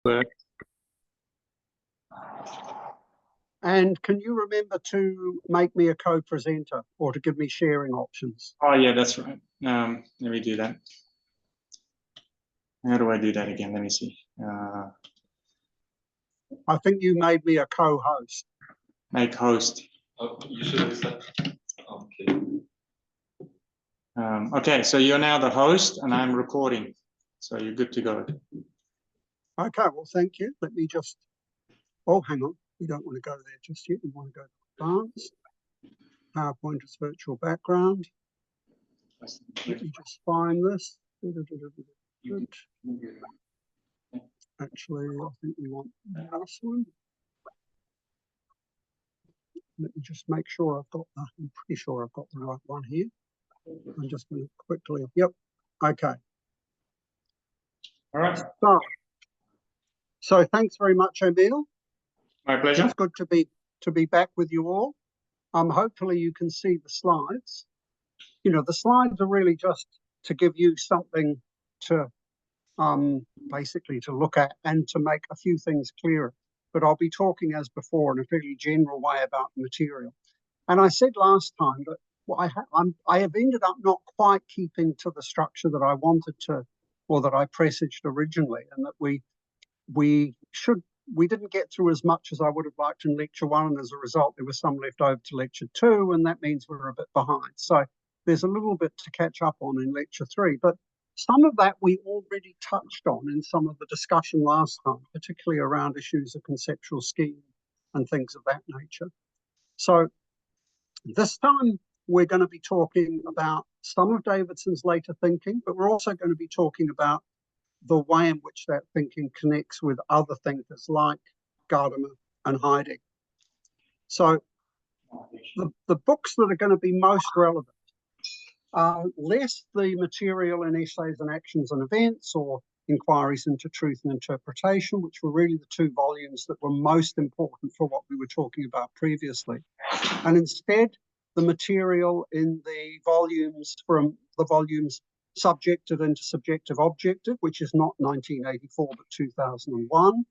Work. And can you remember to make me a co-presenter or to give me sharing options? Oh, yeah, that's right. Let me do that. How do I do that again? Let me see. I think you made me a co-host. Make host. Oh, you should have said. Okay. Okay, so you're now the host and I'm recording. So you're good to go. Okay, well, thank you. Let me just, oh, hang on. We don't want to go there just yet. We want to go to advanced. PowerPoint is virtual background. Let me just find this. Actually, I think we want this one. Let me just make sure I've got the, I'm pretty sure I've got the right one here. I'm just going to quickly, yep, okay. All right. So thanks very much, Emil. My pleasure. It's good to be back with you all. Hopefully you can see the slides. You know, the slides are really just to give you something to basically to look at and to make a few things clearer. But I'll be talking as before in a fairly general way about the material. And I said last time that I have ended up not quite keeping to the structure that I wanted to, or that I presaged originally, and that we didn't get through as much as I would have liked in lecture 1, and as a result there was some left over to lecture 2, and that means we're a bit behind. So there's a little bit to catch up on in lecture 3, but some of that we already touched on in some of the discussion last time, particularly around issues of conceptual scheme and things of that nature. So this time we're going to be talking about some of Davidson's later thinking, but we're also going to be talking about the way in which that thinking connects with other thinkers like Gadamer and Heidegger. So the books that are going to be most relevant are less the material in Essays and Actions and Events or Inquiries into Truth and Interpretation, which were really the 2 volumes that were most important for what we were talking about previously. And instead, the material in the volumes from the volumes Subjective into Subjective Objective, which is not 1984 but 2001,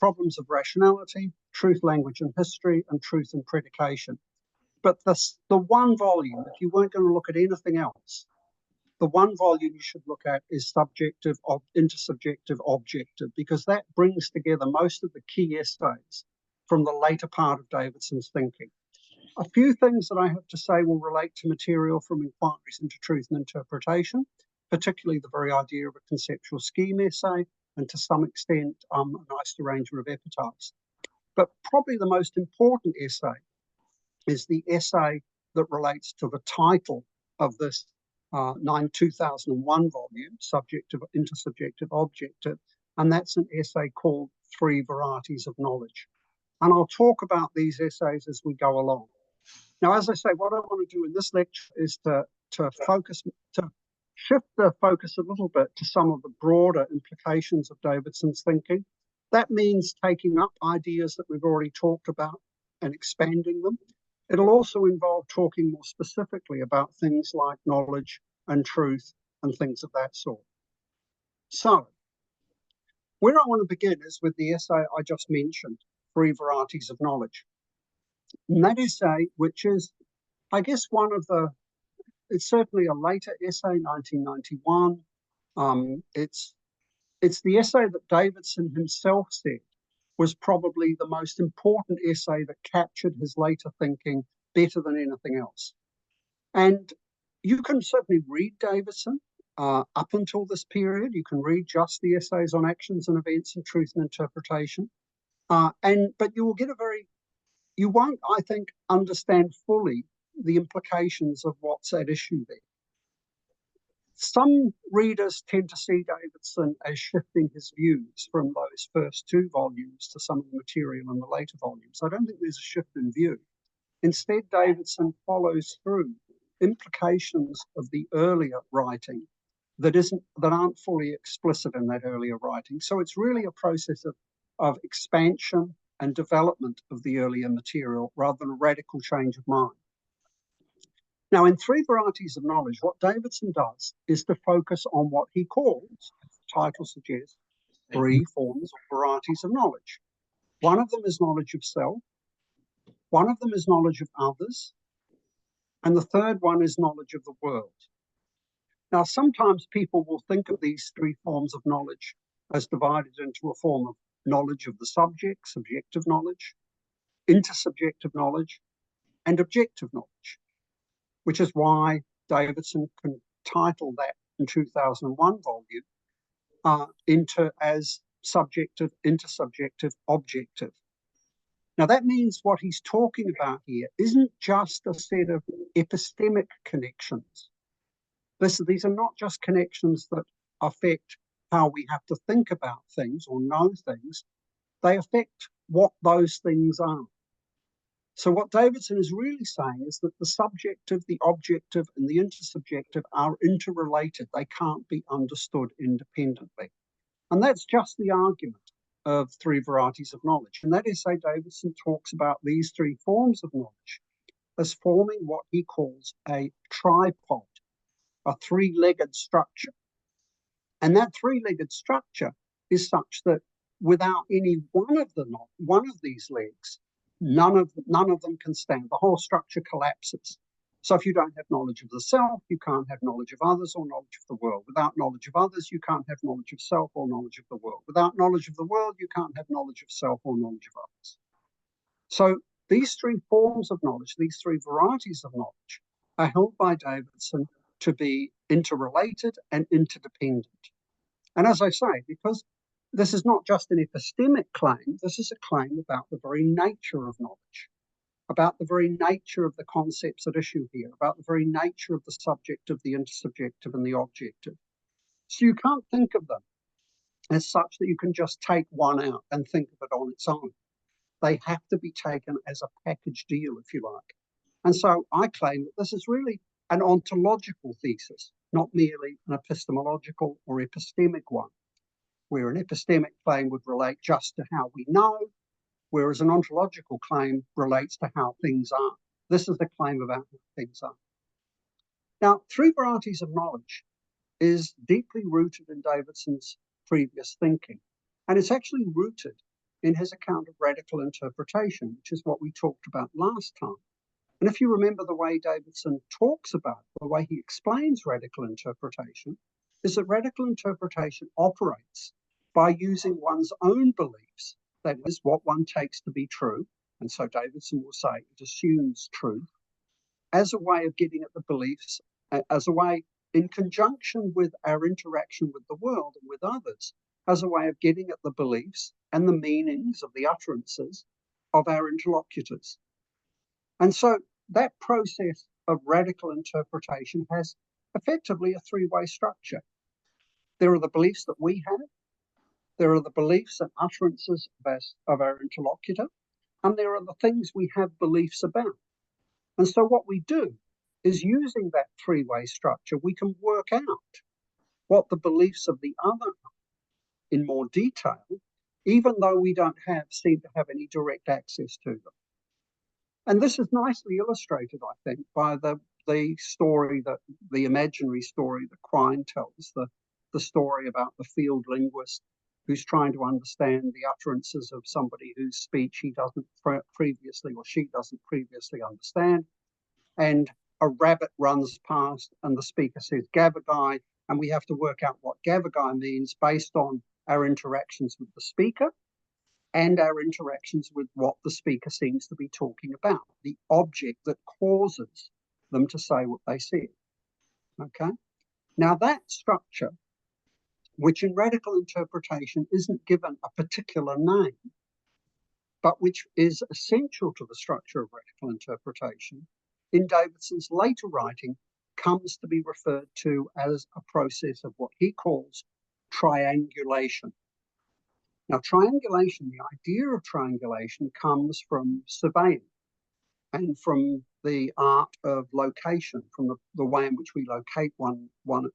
Problems of Rationality, Truth, Language and History, and Truth and Predication. But the one volume, if you weren't going to look at anything else, the one volume you should look at is Subjective into Subjective Objective, because that brings together most of the key essays from the later part of Davidson's thinking. A few things that I have to say will relate to material from Inquiries into Truth and Interpretation, particularly the very idea of a conceptual scheme essay, and to some extent a nice arrangement of epitaphs. But probably the most important essay is the essay that relates to the title of this 2001 volume, Subjective into Subjective Objective, and that's an essay called 3 Varieties of Knowledge. And I'll talk about these essays as we go along. Now, as I say, what I want to do in this lecture is to shift the focus a little bit to some of the broader implications of Davidson's thinking. That means taking up ideas that we've already talked about and expanding them. It'll also involve talking more specifically about things like knowledge and truth and things of that sort. So, where I want to begin is with the essay I just mentioned, 3 Varieties of Knowledge. And that essay, which is, I guess, it's certainly a later essay, 1991. It's the essay that Davidson himself said was probably the most important essay that captured his later thinking better than anything else. And you can certainly read Davidson up until this period. You can read just the essays on Actions and Events and Truth and Interpretation. But you will get you won't, I think, understand fully the implications of what's at issue there. Some readers tend to see Davidson as shifting his views from those first 2 volumes to some of the material in the later volumes. I don't think there's a shift in view. Instead, Davidson follows through implications of the earlier writing that aren't fully explicit in that earlier writing. So it's really a process of expansion and development of the earlier material rather than a radical change of mind. Now, in 3 Varieties of Knowledge, what Davidson does is to focus on what he calls, as the title suggests, three forms or varieties of knowledge. One of them is knowledge of self, one of them is knowledge of others, and the third one is knowledge of the world. Now, sometimes people will think of these three forms of knowledge as divided into a form of knowledge of the subject, subjective knowledge, intersubjective knowledge, and objective knowledge, which is why Davidson can title that in 2001 volume as subjective, intersubjective, objective. Now that means what he's talking about here isn't just a set of epistemic connections. These are not just connections that affect how we have to think about things or know things. They affect what those things are. So what Davidson is really saying is that the subjective, the objective, and the intersubjective are interrelated. They can't be understood independently. And that's just the argument of three varieties of knowledge. And that is, say, Davidson talks about these three forms of knowledge as forming what he calls a tripod, a three-legged structure. And that three-legged structure is such that without any one of these legs, none of them can stand. The whole structure collapses. So if you don't have knowledge of the self, you can't have knowledge of others or knowledge of the world. Without knowledge of others, you can't have knowledge of self or knowledge of the world. Without knowledge of the world, you can't have knowledge of self or knowledge of others. So these three forms of knowledge, these three varieties of knowledge, are held by Davidson to be interrelated and interdependent. And as I say, because this is not just an epistemic claim, this is a claim about the very nature of knowledge, about the very nature of the concepts at issue here, about the very nature of the subjective, the intersubjective, and the objective. So you can't think of them as such that you can just take one out and think of it on its own. They have to be taken as a package deal, if you like. And so I claim that this is really an ontological thesis, not merely an epistemological or epistemic one, where an epistemic claim would relate just to how we know, whereas an ontological claim relates to how things are. This is the claim about how things are. Now, three varieties of knowledge is deeply rooted in Davidson's previous thinking, and it's actually rooted in his account of radical interpretation, which is what we talked about last time. And if you remember the way Davidson talks about it, the way he explains radical interpretation, is that radical interpretation operates by using one's own beliefs, that is, what one takes to be true, and so Davidson will say it assumes truth, as a way of getting at the beliefs, as a way in conjunction with our interaction with the world and with others, as a way of getting at the beliefs and the meanings of the utterances of our interlocutors. And so that process of radical interpretation has effectively a three-way structure. There are the beliefs that we have, there are the beliefs and utterances of our interlocutor, and there are the things we have beliefs about. And so what we do is, using that three-way structure, we can work out what the beliefs of the other are in more detail, even though we don't seem to have any direct access to them. And this is nicely illustrated, I think, by the story, the imaginary story that Quine tells, the story about the field linguist who's trying to understand the utterances of somebody whose speech he doesn't previously, or she doesn't previously understand. And a rabbit runs past and the speaker says gavagai, and we have to work out what gavagai means based on our interactions with the speaker and our interactions with what the speaker seems to be talking about, the object that causes them to say what they said. Okay? Now that structure, which in radical interpretation isn't given a particular name, but which is essential to the structure of radical interpretation, in Davidson's later writing comes to be referred to as a process of what he calls triangulation. Now, triangulation, the idea of triangulation comes from surveying and from the art of location, from the way in which we locate one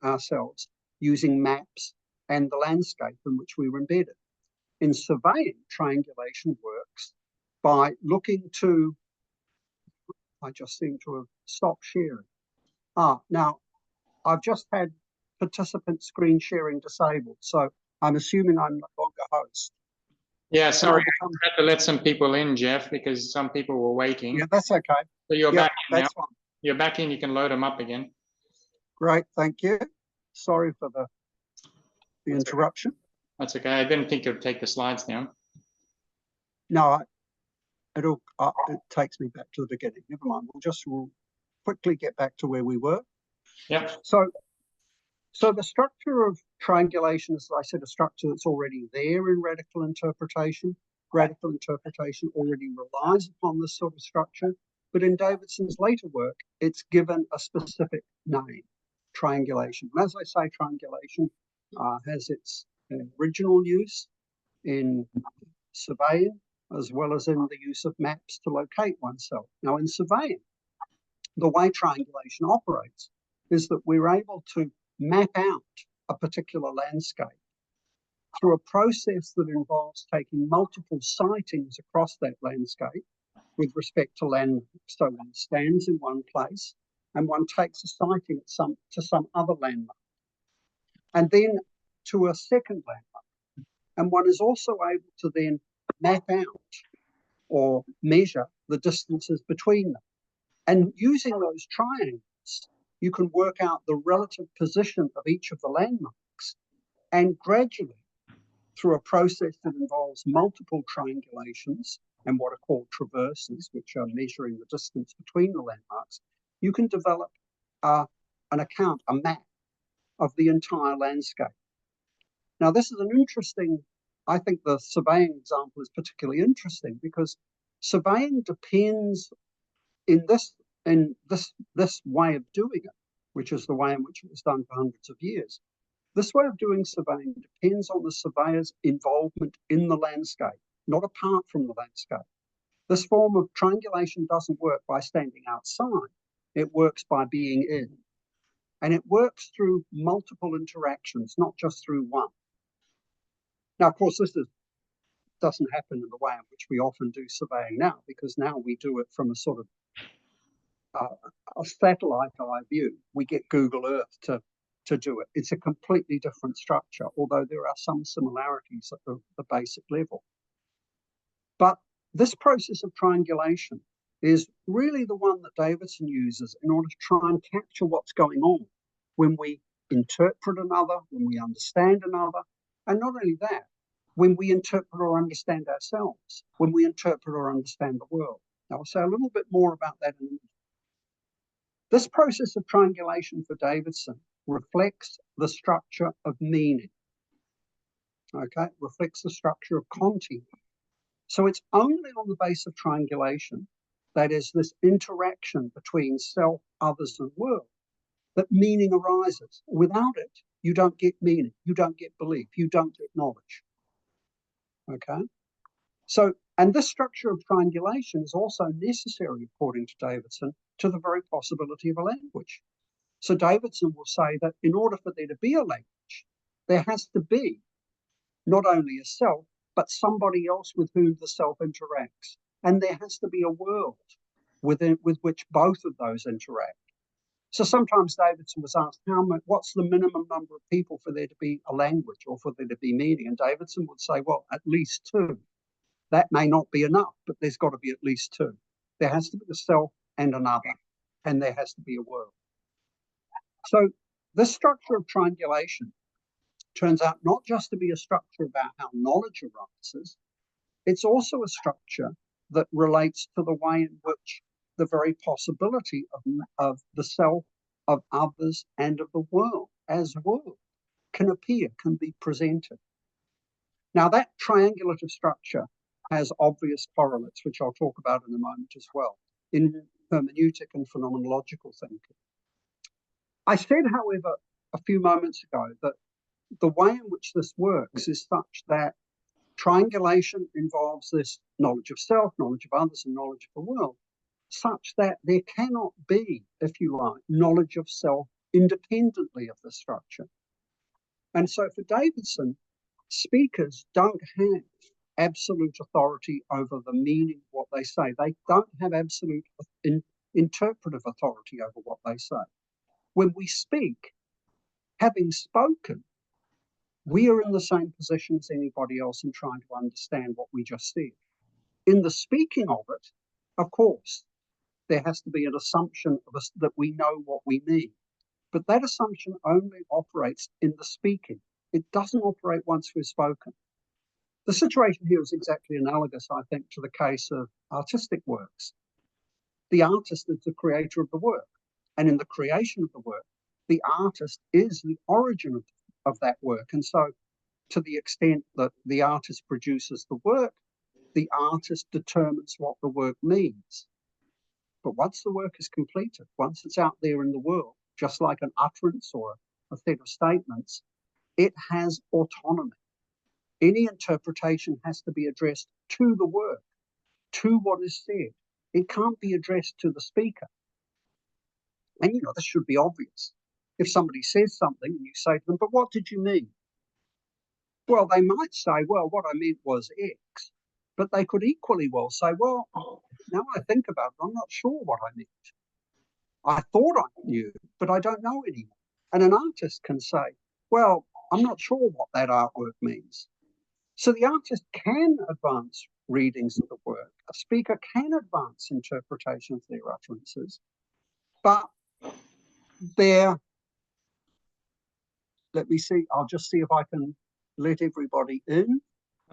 ourselves using maps and the landscape in which we were embedded. In surveying, triangulation works by looking to, I just seem to have stopped sharing. Now, I've just had participant screen sharing disabled, so I'm assuming I'm no longer your host. Yeah, sorry, become- I had to let some people in, Jeff, because some people were waiting. Yeah, that's okay. So you're Yeah, back in now. that's fine. You're back in, you can load them up again. Great, thank you. Sorry for the interruption. That's okay. I didn't think it would take the slides down. No, it takes me back to the beginning. Never mind. We'll quickly get back to where we were. Yeah. So the structure of triangulation is, as I said, a structure that's already there in radical interpretation. Radical interpretation already relies upon this sort of structure, but in Davidson's later work, it's given a specific name, triangulation. And as I say, triangulation has its original use in surveying, as well as in the use of maps to locate oneself. Now, in surveying, the way triangulation operates is that we're able to map out a particular landscape through a process that involves taking multiple sightings across that landscape with respect to landmarks. So one stands in one place and one takes a sighting to some other landmark, and then to a second landmark. And one is also able to then map out or measure the distances between them. And using those triangles, you can work out the relative position of each of the landmarks, and gradually, through a process that involves multiple triangulations and what are called traverses, which are measuring the distance between the landmarks, you can develop an account, a map of the entire landscape. Now, this is an interesting, I think the surveying example is particularly interesting because surveying depends in this way of doing it, which is the way in which it was done for hundreds of years. This way of doing surveying depends on the surveyor's involvement in the landscape, not apart from the landscape. This form of triangulation doesn't work by standing outside. It works by being in. And it works through multiple interactions, not just through one. Now, of course, doesn't happen in the way in which we often do surveying now, because now we do it from a sort of a satellite eye view. We get Google Earth to do it. It's a completely different structure, although there are some similarities at the basic level. But this process of triangulation is really the one that Davidson uses in order to try and capture what's going on when we interpret another, when we understand another, and not only that, when we interpret or understand ourselves, when we interpret or understand the world. Now, I'll say a little bit more about that in a minute. This process of triangulation for Davidson reflects the structure of meaning, okay? Reflects the structure of content. So it's only on the basis of triangulation, that is this interaction between self, others, and world, that meaning arises. Without it, you don't get meaning, you don't get belief, you don't get knowledge, okay? So, and this structure of triangulation is also necessary, according to Davidson, to the very possibility of a language. So Davidson will say that in order for there to be a language, there has to be not only a self, but somebody else with whom the self interacts. And there has to be a world with which both of those interact. So sometimes Davidson was asked, what's the minimum number of people for there to be a language or for there to be meaning? And Davidson would say, well, at least two. That may not be enough, but there's got to be at least two. There has to be a self and another, and there has to be a world. So this structure of triangulation turns out not just to be a structure about how knowledge arises, it's also a structure that relates to the way in which the very possibility of the self, of others, and of the world as world can appear, can be presented. Now, that triangulative structure has obvious correlates, which I'll talk about in a moment as well, in hermeneutic and phenomenological thinking. I said, however, a few moments ago that the way in which this works is such that triangulation involves this knowledge of self, knowledge of others, and knowledge of the world, such that there cannot be, if you like, knowledge of self independently of the structure. And so for Davidson, speakers don't have absolute authority over the meaning of what they say. They don't have absolute interpretive authority over what they say. When we speak, having spoken, we are in the same position as anybody else in trying to understand what we just said. In the speaking of it, of course, there has to be an assumption of us that we know what we mean. But that assumption only operates in the speaking. It doesn't operate once we've spoken. The situation here is exactly analogous, I think, to the case of artistic works. The artist is the creator of the work. And in the creation of the work, the artist is the origin of that work. And so to the extent that the artist produces the work, the artist determines what the work means. But once the work is completed, once it's out there in the world, just like an utterance or a set of statements, it has autonomy. Any interpretation has to be addressed to the work, to what is said. It can't be addressed to the speaker. And you know, this should be obvious. If somebody says something and you say to them, but what did you mean? Well, they might say, well, what I meant was X. But they could equally well say, well, now I think about it, I'm not sure what I meant. I thought I knew, but I don't know anymore. And an artist can say, well, I'm not sure what that artwork means. So the artist can advance readings of the work. A speaker can advance interpretations of their utterances, but let me see, I'll just see if I can let everybody in.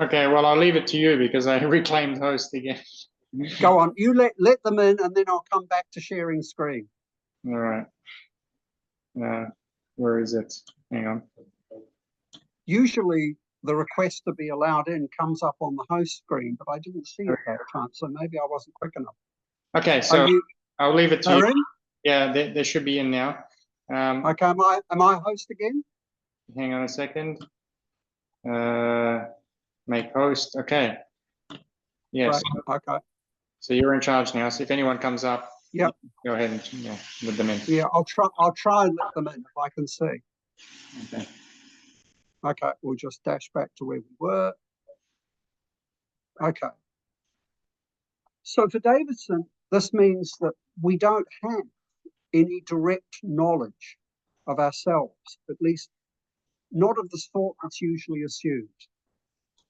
Okay, well, I'll leave it to you because I reclaimed host again. Go on, you let them in and then I'll come back to sharing screen. All right. Where is it? Hang on. Usually the request to be allowed in comes up on the host screen, but I didn't see it that time, so maybe I wasn't quick enough. Okay, so I'll leave it to you. In? Yeah, they should be in now. Okay, am I host again? Hang on a second. Make host. Okay. Yes. Right. Okay. So you're in charge now. So if anyone comes up, yep, go ahead and let them in. Yeah, I'll try and let them in if I can see. Okay. Okay, we'll just dash back to where we were. Okay. So for Davidson, this means that we don't have any direct knowledge of ourselves, at least not of the sort that's usually assumed.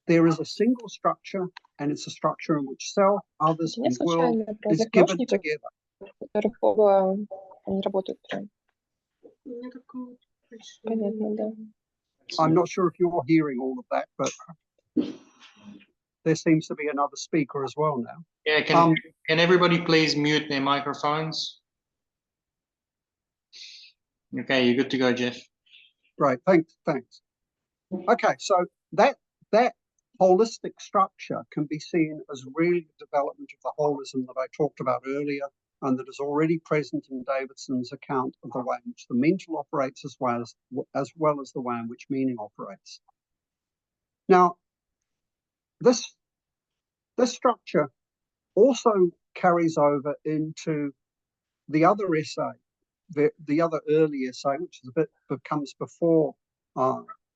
There is a single structure, and it's a structure in which self, others, and world is given together. I'm not sure if you're hearing all of that, but there seems to be another speaker as well now. Yeah, can everybody please mute their microphones? Okay, you're good to go, Jeff. Right, thanks. Okay, so that holistic structure can be seen as really the development of the holism that I talked about earlier, and that is already present in Davidson's account of the way in which the mental operates as well as the way in which meaning operates. Now, this structure also carries over into the other essay, the other early essay, which is comes before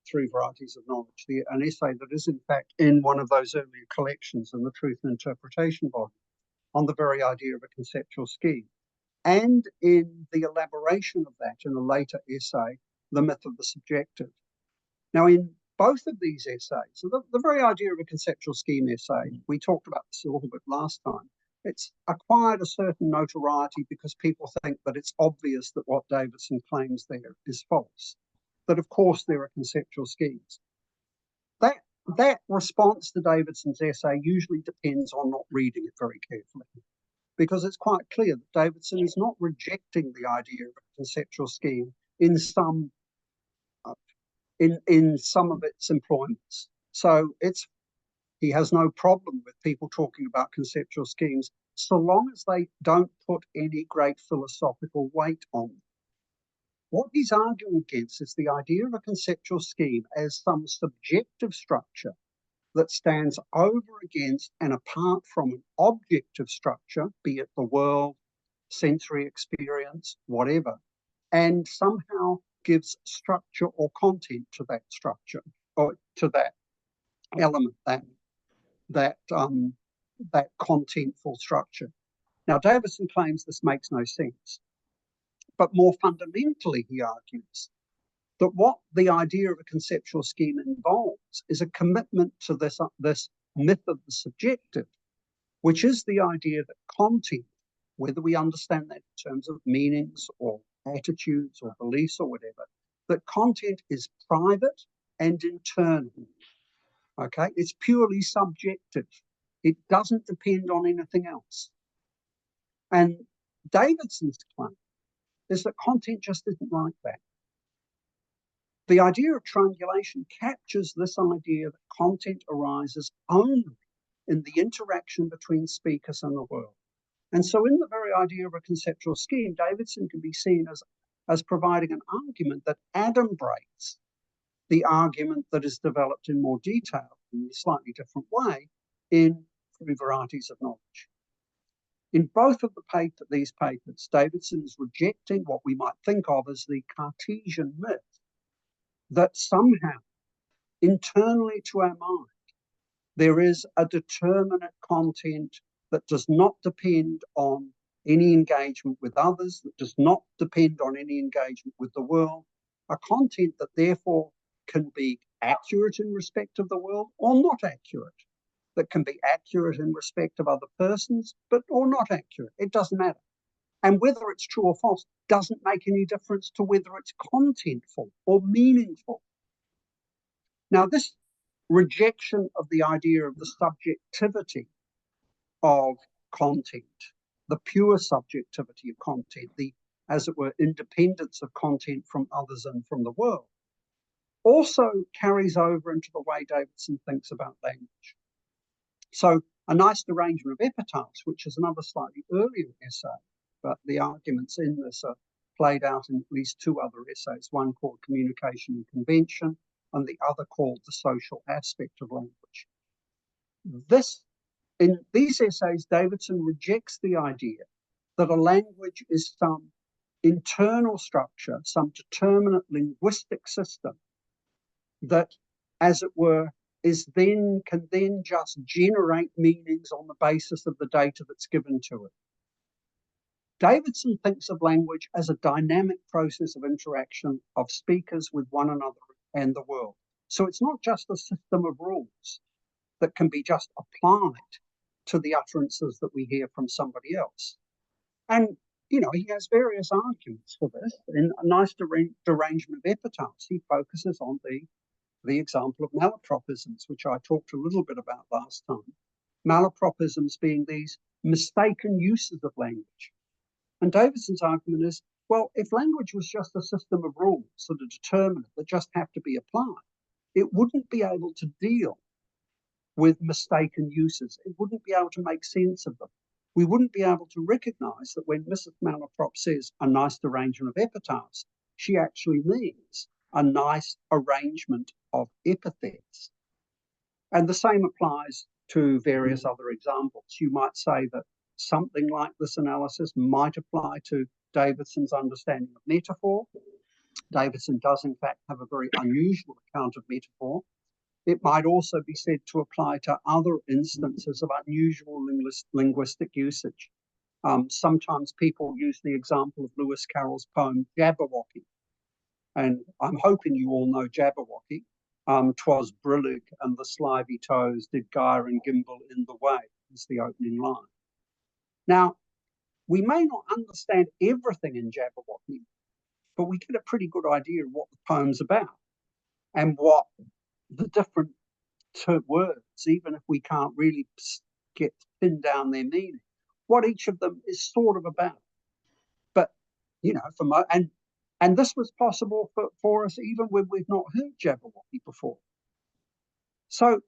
Three Varieties of Knowledge, an essay that is in fact in one of those earlier collections in the Truth and Interpretation volume, on the very idea of a conceptual scheme, and in the elaboration of that in a later essay, The Myth of the Subjective. Now, in both of these essays, so the very idea of a conceptual scheme essay, we talked about this a little bit last time, it's acquired a certain notoriety because people think that it's obvious that what Davidson claims there is false, that of course there are conceptual schemes. That response to Davidson's essay usually depends on not reading it very carefully, because it's quite clear that Davidson is not rejecting the idea of a conceptual scheme in some of its employments. So he has no problem with people talking about conceptual schemes so long as they don't put any great philosophical weight on them. What he's arguing against is the idea of a conceptual scheme as some subjective structure that stands over against and apart from an objective structure, be it the world, sensory experience, whatever, and somehow gives structure or content to that structure, or to that element, that contentful structure. Now, Davidson claims this makes no sense. But more fundamentally, he argues that what the idea of a conceptual scheme involves is a commitment to this myth of the subjective, which is the idea that content, whether we understand that in terms of meanings or attitudes or beliefs or whatever, that content is private and internal. Okay, it's purely subjective. It doesn't depend on anything else. And Davidson's claim is that content just isn't like that. The idea of triangulation captures this idea that content arises only in the interaction between speakers and the world. And so in the very idea of a conceptual scheme, Davidson can be seen as providing an argument that adumbrates the argument that is developed in more detail in a slightly different way in Three Varieties of Knowledge. In both of these papers, Davidson is rejecting what we might think of as the Cartesian myth that somehow, internally to our mind, there is a determinate content that does not depend on any engagement with others, that does not depend on any engagement with the world, a content that therefore can be accurate in respect of the world or not accurate, that can be accurate in respect of other persons, but or not accurate. It doesn't matter. And whether it's true or false doesn't make any difference to whether it's contentful or meaningful. Now, this rejection of the idea of the subjectivity of content, the pure subjectivity of content, the, as it were, independence of content from others and from the world, also carries over into the way Davidson thinks about language. So a nice arrangement of epitaphs, which is another slightly earlier essay, but the arguments in this are played out in at least two other essays, one called Communication and Convention, and the other called The Social Aspect of Language. In these essays, Davidson rejects the idea that a language is some internal structure, some determinate linguistic system that, as it were, can then just generate meanings on the basis of the data that's given to it. Davidson thinks of language as a dynamic process of interaction of speakers with one another and the world. So it's not just a system of rules that can be just applied to the utterances that we hear from somebody else. And, you know, he has various arguments for this. In a nice derangement of epitaphs, he focuses on the example of malapropisms, which I talked a little bit about last time. Malapropisms being these mistaken uses of language. And Davidson's argument is, well, if language was just a system of rules that are determinate, that just have to be applied, it wouldn't be able to deal with mistaken uses. It wouldn't be able to make sense of them. We wouldn't be able to recognize that when Mrs. Malaprop says a nice arrangement of epitaphs, she actually means a nice arrangement of epithets. And the same applies to various other examples. You might say that something like this analysis might apply to Davidson's understanding of metaphor. Davidson does, in fact, have a very unusual account of metaphor. It might also be said to apply to other instances of unusual linguistic usage. Sometimes people use the example of Lewis Carroll's poem, Jabberwocky. And I'm hoping you all know Jabberwocky. 'Twas brillig and the slithy toes did gyre and gimble in the way, is the opening line. Now, we may not understand everything in Jabberwocky, but we get a pretty good idea of what the poem's about and what the different words, even if we can't really pin down their meaning, what each of them is sort of about. But, you know, and this was possible for us even when we've not heard Jabberwocky before. So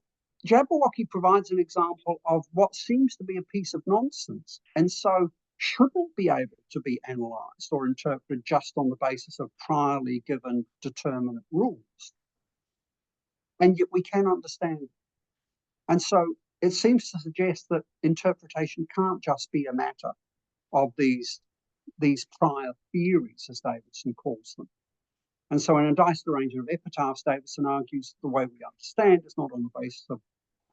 Jabberwocky provides an example of what seems to be a piece of nonsense, and so shouldn't be able to be analysed or interpreted just on the basis of priorly given determinate rules. And yet we can understand it. And so it seems to suggest that interpretation can't just be a matter of these prior theories, as Davidson calls them. And so in a diced arrangement of epitaphs, Davidson argues the way we understand is not on the basis of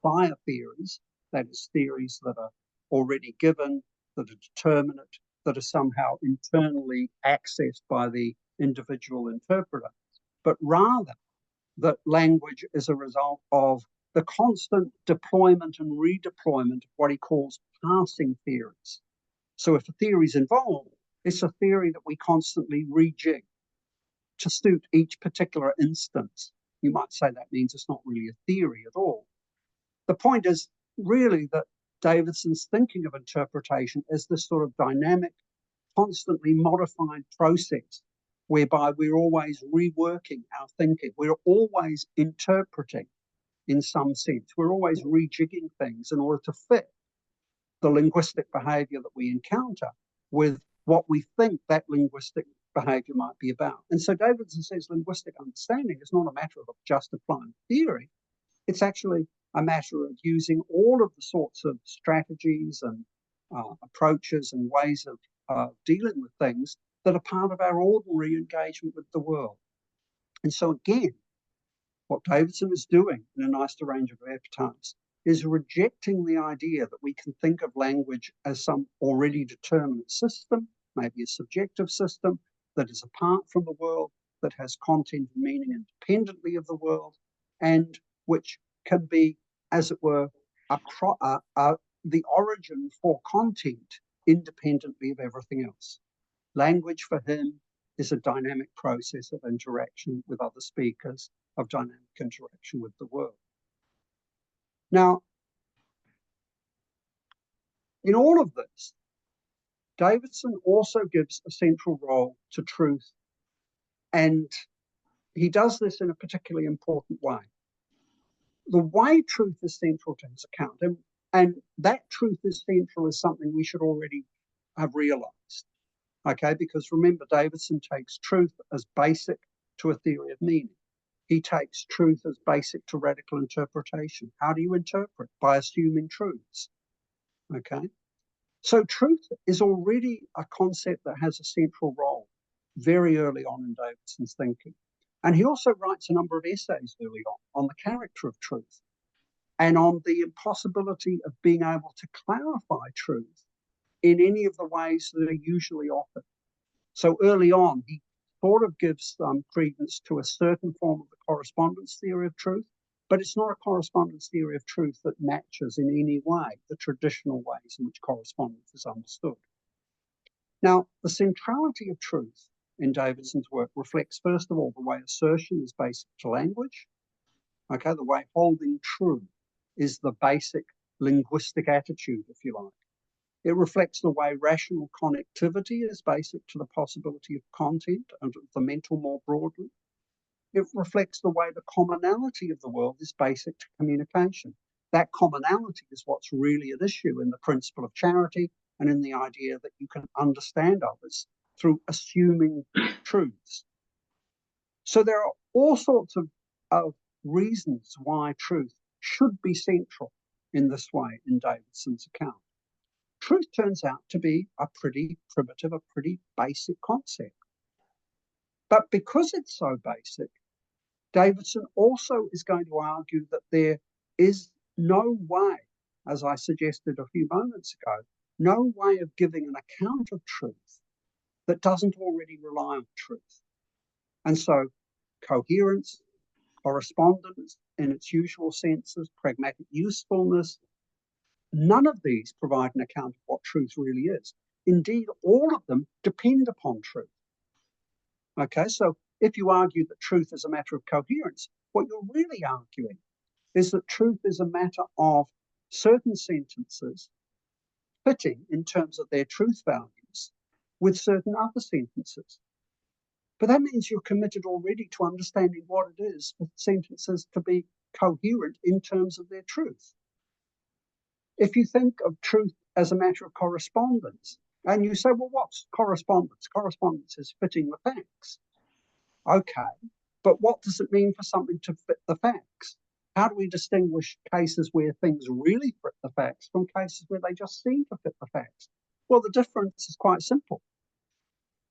prior theories, that is, theories that are already given, that are determinate, that are somehow internally accessed by the individual interpreter, but rather that language is a result of the constant deployment and redeployment of what he calls passing theories. So if a theory is involved, it's a theory that we constantly rejig to suit each particular instance. You might say that means it's not really a theory at all. The point is really that Davidson's thinking of interpretation is this sort of dynamic, constantly modified process whereby we're always reworking our thinking. We're always interpreting in some sense. We're always rejigging things in order to fit the linguistic behavior that we encounter with what we think that linguistic behavior might be about. And so Davidson says linguistic understanding is not a matter of just applying theory. It's actually a matter of using all of the sorts of strategies and approaches and ways of dealing with things that are part of our ordinary engagement with the world. And so again, what Davidson is doing in a nice range of epitaphs is rejecting the idea that we can think of language as some already determinate system, maybe a subjective system that is apart from the world, that has content and meaning independently of the world, and which can be, as it were, the origin for content independently of everything else. Language for him is a dynamic process of interaction with other speakers, of dynamic interaction with the world. Now, in all of this, Davidson also gives a central role to truth, and he does this in a particularly important way. The way truth is central to his account, and that truth is central is something we should already have realized, okay? Because remember, Davidson takes truth as basic to a theory of meaning. He takes truth as basic to radical interpretation. How do you interpret? By assuming truths, okay? So truth is already a concept that has a central role very early on in Davidson's thinking. And he also writes a number of essays early on the character of truth and on the impossibility of being able to clarify truth in any of the ways that are usually offered. So early on, he sort of gives credence to a certain form of the correspondence theory of truth, but it's not a correspondence theory of truth that matches in any way the traditional ways in which correspondence is understood. Now, the centrality of truth in Davidson's work reflects, first of all, the way assertion is basic to language, okay, the way holding true is the basic linguistic attitude, if you like. It reflects the way rational connectivity is basic to the possibility of content and of the mental more broadly. It reflects the way the commonality of the world is basic to communication. That commonality is what's really at issue in the principle of charity and in the idea that you can understand others through assuming truths. So there are all sorts of reasons why truth should be central in this way in Davidson's account. Truth turns out to be a pretty primitive, a pretty basic concept. But because it's so basic, Davidson also is going to argue that there is no way, as I suggested a few moments ago, no way of giving an account of truth that doesn't already rely on truth. And so coherence, correspondence in its usual senses, pragmatic usefulness, none of these provide an account of what truth really is. Indeed, all of them depend upon truth. Okay, so if you argue that truth is a matter of coherence, what you're really arguing is that truth is a matter of certain sentences fitting in terms of their truth values with certain other sentences. But that means you're committed already to understanding what it is for sentences to be coherent in terms of their truth. If you think of truth as a matter of correspondence, and you say, well, what's correspondence? Correspondence is fitting the facts. Okay, but what does it mean for something to fit the facts? How do we distinguish cases where things really fit the facts from cases where they just seem to fit the facts? Well, the difference is quite simple.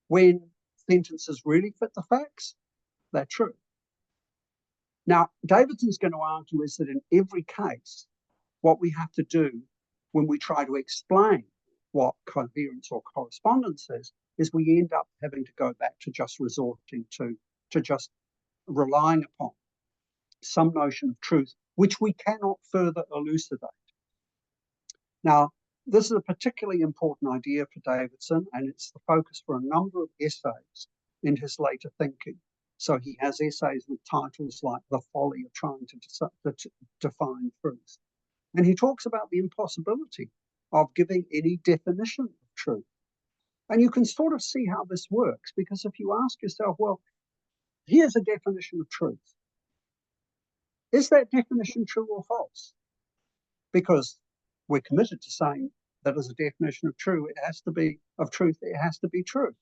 When sentences really fit the facts, they're true. Now, Davidson's going to argue is that in every case, what we have to do when we try to explain what coherence or correspondence is we end up having to go back to just resorting to just relying upon some notion of truth, which we cannot further elucidate. Now, this is a particularly important idea for Davidson, and it's the focus for a number of essays in his later thinking. So he has essays with titles like The Folly of Trying to Define Truth. And he talks about the impossibility of giving any definition of truth. And you can sort of see how this works, because if you ask yourself, well, here's a definition of truth. Is that definition true or false? Because we're committed to saying that as a definition of truth, it has to be true.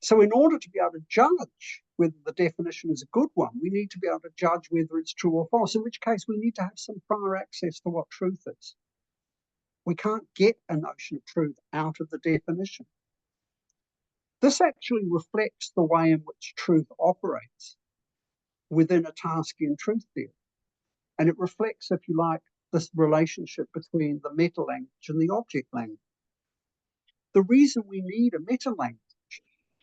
So in order to be able to judge whether the definition is a good one, we need to be able to judge whether it's true or false, in which case we need to have some prior access to what truth is. We can't get a notion of truth out of the definition. This actually reflects the way in which truth operates within a Taskian truth theory. And it reflects, if you like, this relationship between the meta language and the object language. The reason we need a meta language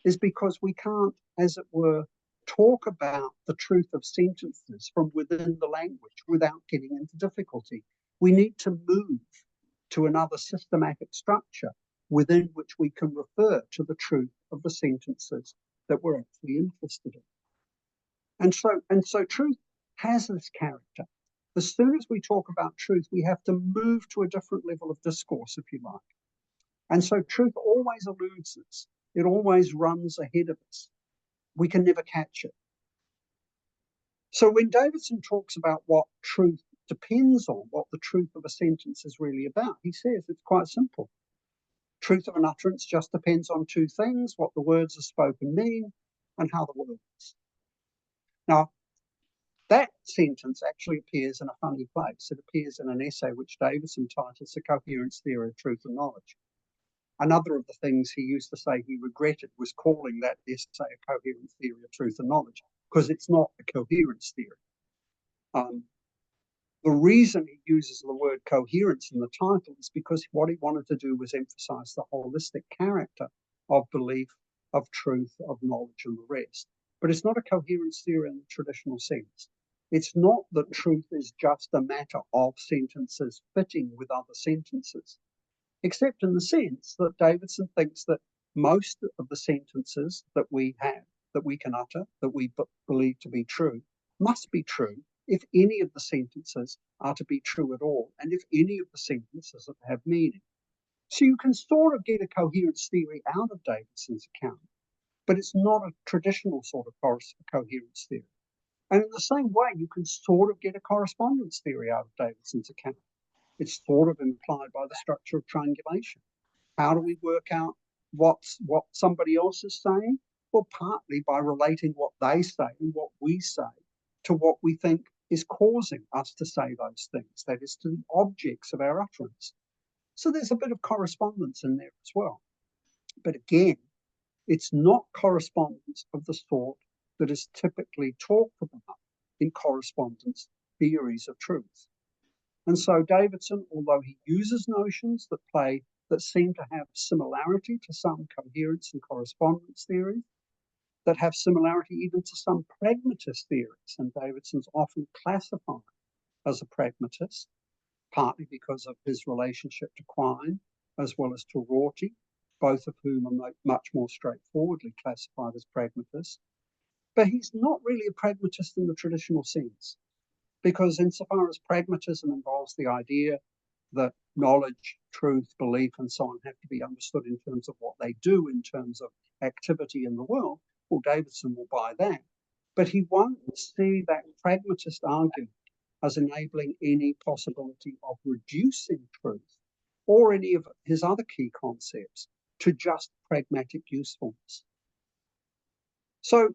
is because we can't, as it were, talk about the truth of sentences from within the language without getting into difficulty. We need to move to another systematic structure within which we can refer to the truth of the sentences that we're actually interested in. And so truth has this character. As soon as we talk about truth, we have to move to a different level of discourse, if you like. And so truth always eludes us. It always runs ahead of us. We can never catch it. So when Davidson talks about what truth depends on, what the truth of a sentence is really about, he says it's quite simple. Truth of an utterance just depends on two things: what the words are spoken mean and how the word is. Now, that sentence actually appears in a funny place. It appears in an essay which Davidson titles The Coherence Theory of Truth and Knowledge. Another of the things he used to say he regretted was calling that essay a coherence theory of truth and knowledge, because it's not a coherence theory. The reason he uses the word coherence in the title is because what he wanted to do was emphasize the holistic character of belief, of truth, of knowledge, and the rest. But it's not a coherence theory in the traditional sense. It's not that truth is just a matter of sentences fitting with other sentences, except in the sense that Davidson thinks that most of the sentences that we have, that we can utter, that we believe to be true, must be true if any of the sentences are to be true at all, and if any of the sentences have meaning. So you can sort of get a coherence theory out of Davidson's account, but it's not a traditional sort of coherence theory. And in the same way, you can sort of get a correspondence theory out of Davidson's account. It's sort of implied by the structure of triangulation. How do we work out what somebody else is saying? Well, partly by relating what they say and what we say to what we think is causing us to say those things, that is, to the objects of our utterance. So there's a bit of correspondence in there as well. But again, it's not correspondence of the sort that is typically talked about in correspondence theories of truth. And so Davidson, although he uses notions that seem to have similarity to some coherence and correspondence theories, that have similarity even to some pragmatist theories, and Davidson's often classified as a pragmatist, partly because of his relationship to Quine as well as to Rorty, both of whom are much more straightforwardly classified as pragmatists. But he's not really a pragmatist in the traditional sense, because insofar as pragmatism involves the idea that knowledge, truth, belief, and so on have to be understood in terms of what they do, in terms of activity in the world, well, Davidson will buy that. But he won't see that pragmatist argument as enabling any possibility of reducing truth or any of his other key concepts to just pragmatic usefulness. So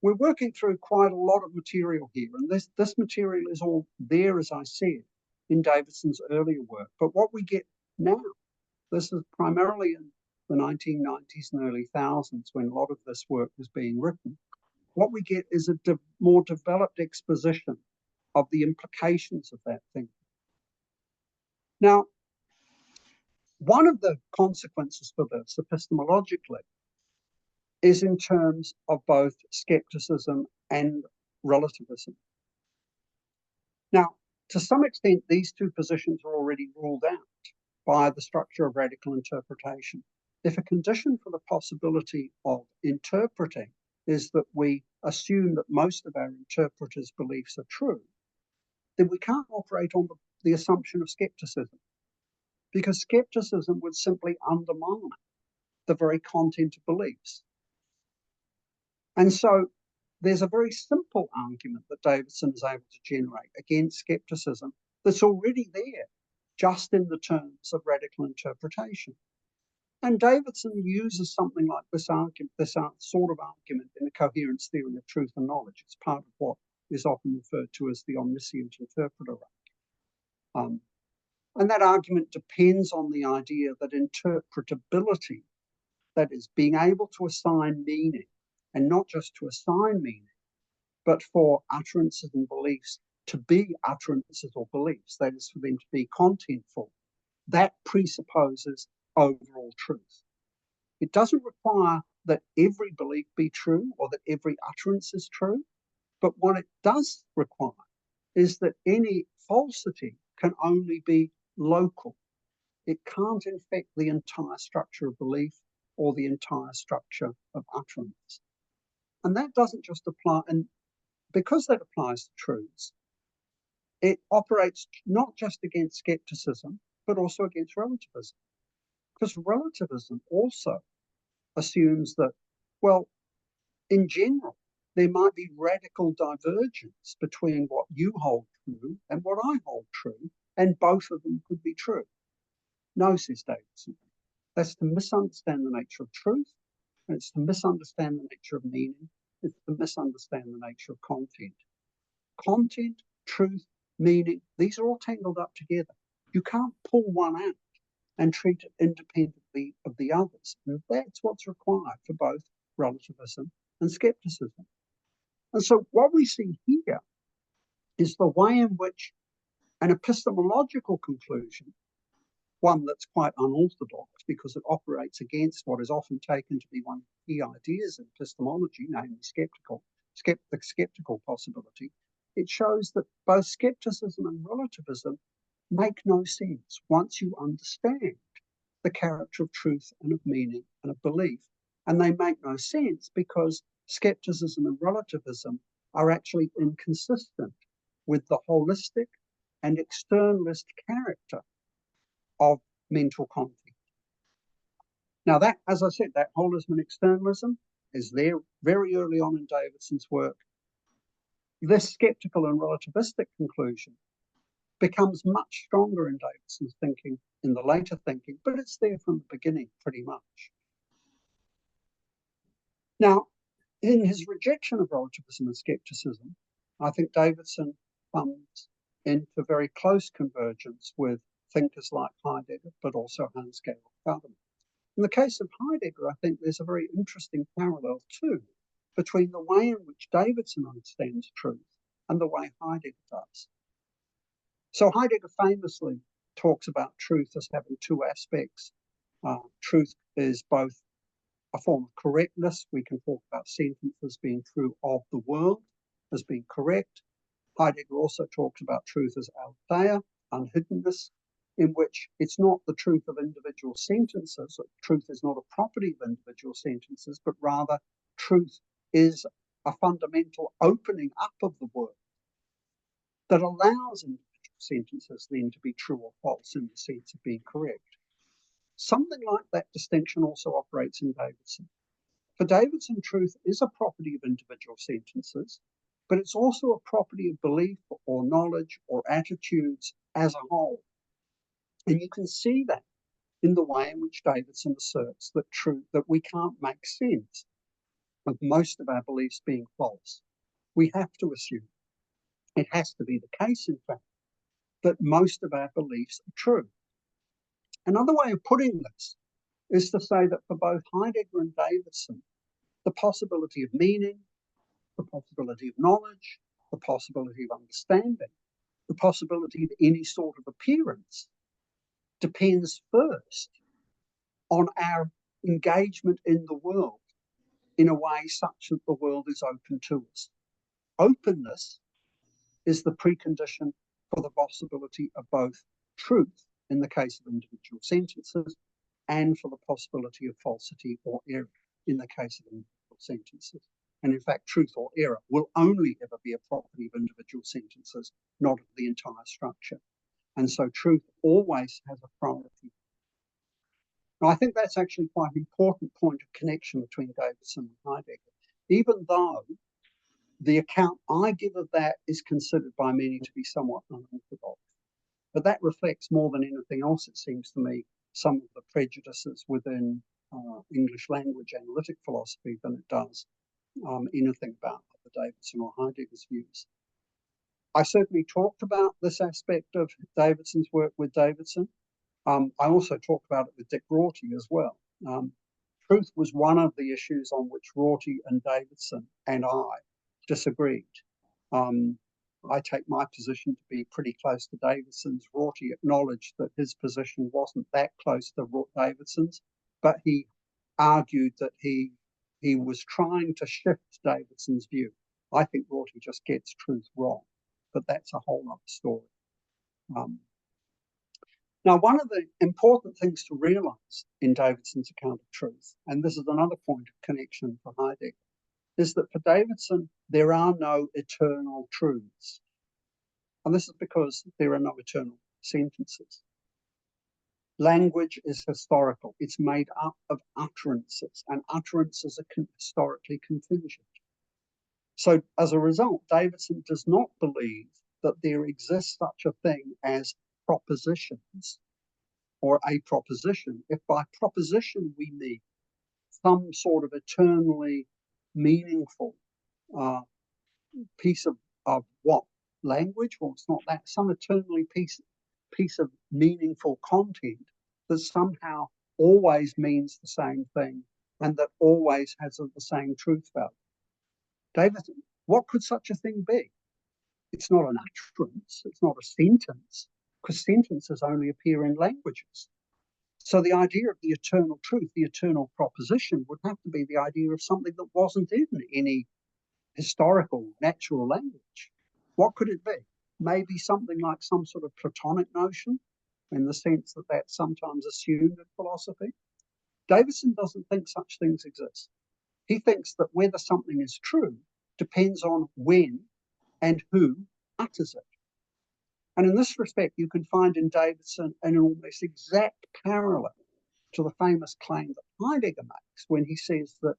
we're working through quite a lot of material here, and this material is all there, as I said, in Davidson's earlier work. But what we get now, this is primarily in the 1990s and early thousands when a lot of this work was being written. What we get is a more developed exposition of the implications of that thinking. Now, one of the consequences for this epistemologically is in terms of both skepticism and relativism. Now, to some extent, these two positions are already ruled out by the structure of radical interpretation. If a condition for the possibility of interpreting is that we assume that most of our interpreters' beliefs are true, then we can't operate on the assumption of skepticism, because skepticism would simply undermine the very content of beliefs. And so there's a very simple argument that Davidson is able to generate against skepticism that's already there, just in the terms of radical interpretation. And Davidson uses something like this argument, this sort of argument in the coherence theory of truth and knowledge. It's part of what is often referred to as the omniscient interpreter. And that argument depends on the idea that interpretability, that is, being able to assign meaning, and not just to assign meaning, but for utterances and beliefs to be utterances or beliefs, that is, for them to be contentful, that presupposes overall truth. It doesn't require that every belief be true or that every utterance is true, but what it does require is that any falsity can only be local. It can't infect the entire structure of belief or the entire structure of utterance. And that doesn't just apply, and because that applies to truths, it operates not just against skepticism, but also against relativism. Because relativism also assumes that, well, in general, there might be radical divergence between what you hold true and what I hold true, and both of them could be true. No, says Davidson, that's to misunderstand the nature of truth, and it's to misunderstand the nature of meaning, it's to misunderstand the nature of content. Content, truth, meaning, these are all tangled up together. You can't pull one out and treat it independently of the others. And that's what's required for both relativism and skepticism. And so what we see here is the way in which an epistemological conclusion, one that's quite unorthodox because it operates against what is often taken to be one of the key ideas in epistemology, namely the skeptical possibility, it shows that both skepticism and relativism make no sense once you understand the character of truth and of meaning and of belief. And they make no sense because skepticism and relativism are actually inconsistent with the holistic and externalist character of mental content. Now that, as I said, that holism and externalism is there very early on in Davidson's work. This skeptical and relativistic conclusion becomes much stronger in Davidson's thinking, in the later thinking, but it's there from the beginning pretty much. Now, in his rejection of relativism and skepticism, I think Davidson comes into very close convergence with thinkers like Heidegger, but also Hans Georg Gadamer. In the case of Heidegger, I think there's a very interesting parallel too between the way in which Davidson understands truth and the way Heidegger does. So Heidegger famously talks about truth as having two aspects. Truth is both a form of correctness. We can talk about sentences being true of the world as being correct. Heidegger also talks about truth as aletheia, unhiddenness, in which it's not the truth of individual sentences. Truth is not a property of individual sentences, but rather truth is a fundamental opening up of the world that allows individual sentences then to be true or false in the sense of being correct. Something like that distinction also operates in Davidson. For Davidson, truth is a property of individual sentences, but it's also a property of belief or knowledge or attitudes as a whole. And you can see that in the way in which Davidson asserts that we can't make sense of most of our beliefs being false. We have to assume, it has to be the case, in fact, that most of our beliefs are true. Another way of putting this is to say that for both Heidegger and Davidson, the possibility of meaning, the possibility of knowledge, the possibility of understanding, the possibility of any sort of appearance depends first on our engagement in the world in a way such that the world is open to us. openness is the precondition for the possibility of both truth in the case of individual sentences and for the possibility of falsity or error in the case of individual sentences. And in fact, truth or error will only ever be a property of individual sentences, not of the entire structure. And so truth always has a priority. Now, I think that's actually quite an important point of connection between Davidson and Heidegger, even though the account I give of that is considered by many to be somewhat unorthodox. But that reflects more than anything else, it seems to me, some of the prejudices within English language analytic philosophy than it does anything about the Davidson or Heidegger's views. I certainly talked about this aspect of Davidson's work with Davidson. I also talked about it with Dick Rorty as well. Truth was one of the issues on which Rorty and Davidson and I disagreed. I take my position to be pretty close to Davidson's. Rorty acknowledged that his position wasn't that close to Davidson's, but he argued that he was trying to shift Davidson's view. I think Rorty just gets truth wrong, but that's a whole other story. Now, one of the important things to realize in Davidson's account of truth, and this is another point of connection for Heidegger, is that for Davidson, there are no eternal truths. And this is because there are no eternal sentences. Language is historical. It's made up of utterances, and utterances are historically contingent. So as a result, Davidson does not believe that there exists such a thing as propositions or a proposition, if by proposition we mean some sort of eternally meaningful piece of what? Language? Well, it's not that. Some eternally piece of meaningful content that somehow always means the same thing and that always has the same truth value. Davidson, what could such a thing be? It's not an utterance, it's not a sentence, because sentences only appear in languages. So the idea of the eternal truth, the eternal proposition, would have to be the idea of something that wasn't in any historical, natural language. What could it be? Maybe something like some sort of Platonic notion, in the sense that that's sometimes assumed in philosophy. Davidson doesn't think such things exist. He thinks that whether something is true depends on when and who utters it. And in this respect, you can find in Davidson an almost exact parallel to the famous claim that Heidegger makes when he says that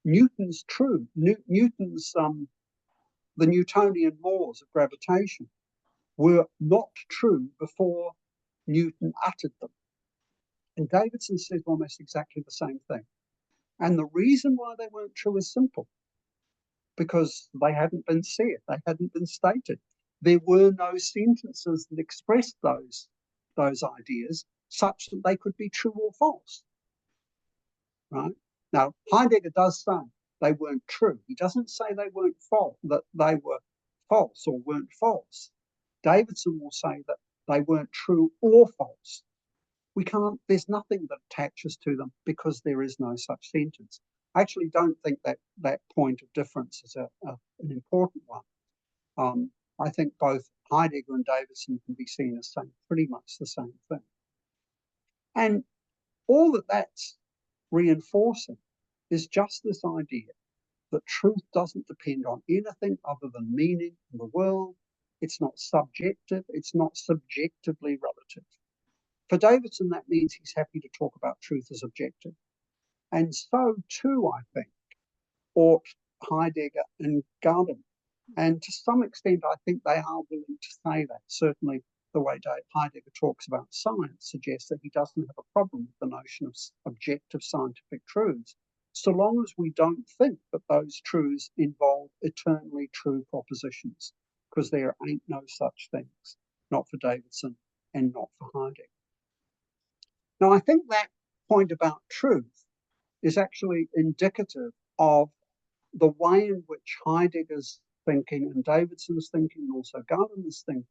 Newton's the Newtonian laws of gravitation were not true before Newton uttered them. And Davidson says almost exactly the same thing. And the reason why they weren't true is simple, because they hadn't been said, they hadn't been stated. There were no sentences that expressed those ideas such that they could be true or false. Right? Now, Heidegger does say they weren't true. He doesn't say they weren't false, that they were false or weren't false. Davidson will say that they weren't true or false. There's nothing that attaches to them because there is no such sentence. I actually don't think that point of difference is an important one. I think both Heidegger and Davidson can be seen as saying pretty much the same thing. And all that's reinforcing is just this idea that truth doesn't depend on anything other than meaning in the world. It's not subjective, it's not subjectively relative. For Davidson, that means he's happy to talk about truth as objective. And so too, I think, ought Heidegger and Gardner. And to some extent, I think they are willing to say that. Certainly, the way Heidegger talks about science suggests that he doesn't have a problem with the notion of objective scientific truths, so long as we don't think that those truths involve eternally true propositions, because there ain't no such things, not for Davidson and not for Heidegger. Now, I think that point about truth is actually indicative of the way in which Heidegger's thinking and Davidson's thinking, and also Gardner's thinking,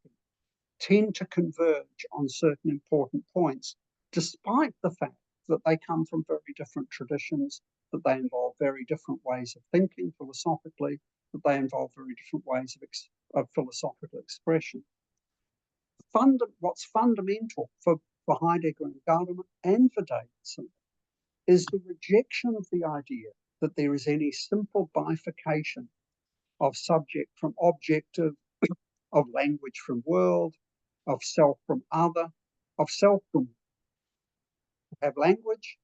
tend to converge on certain important points, despite the fact that they come from very different traditions, that they involve very different ways of thinking philosophically, that they involve very different ways of philosophical expression. What's fundamental for Heidegger and Gadamer and for Davidson is the rejection of the idea that there is any simple bifurcation of subject from objective, of language from world, of self from other, of self from to have language,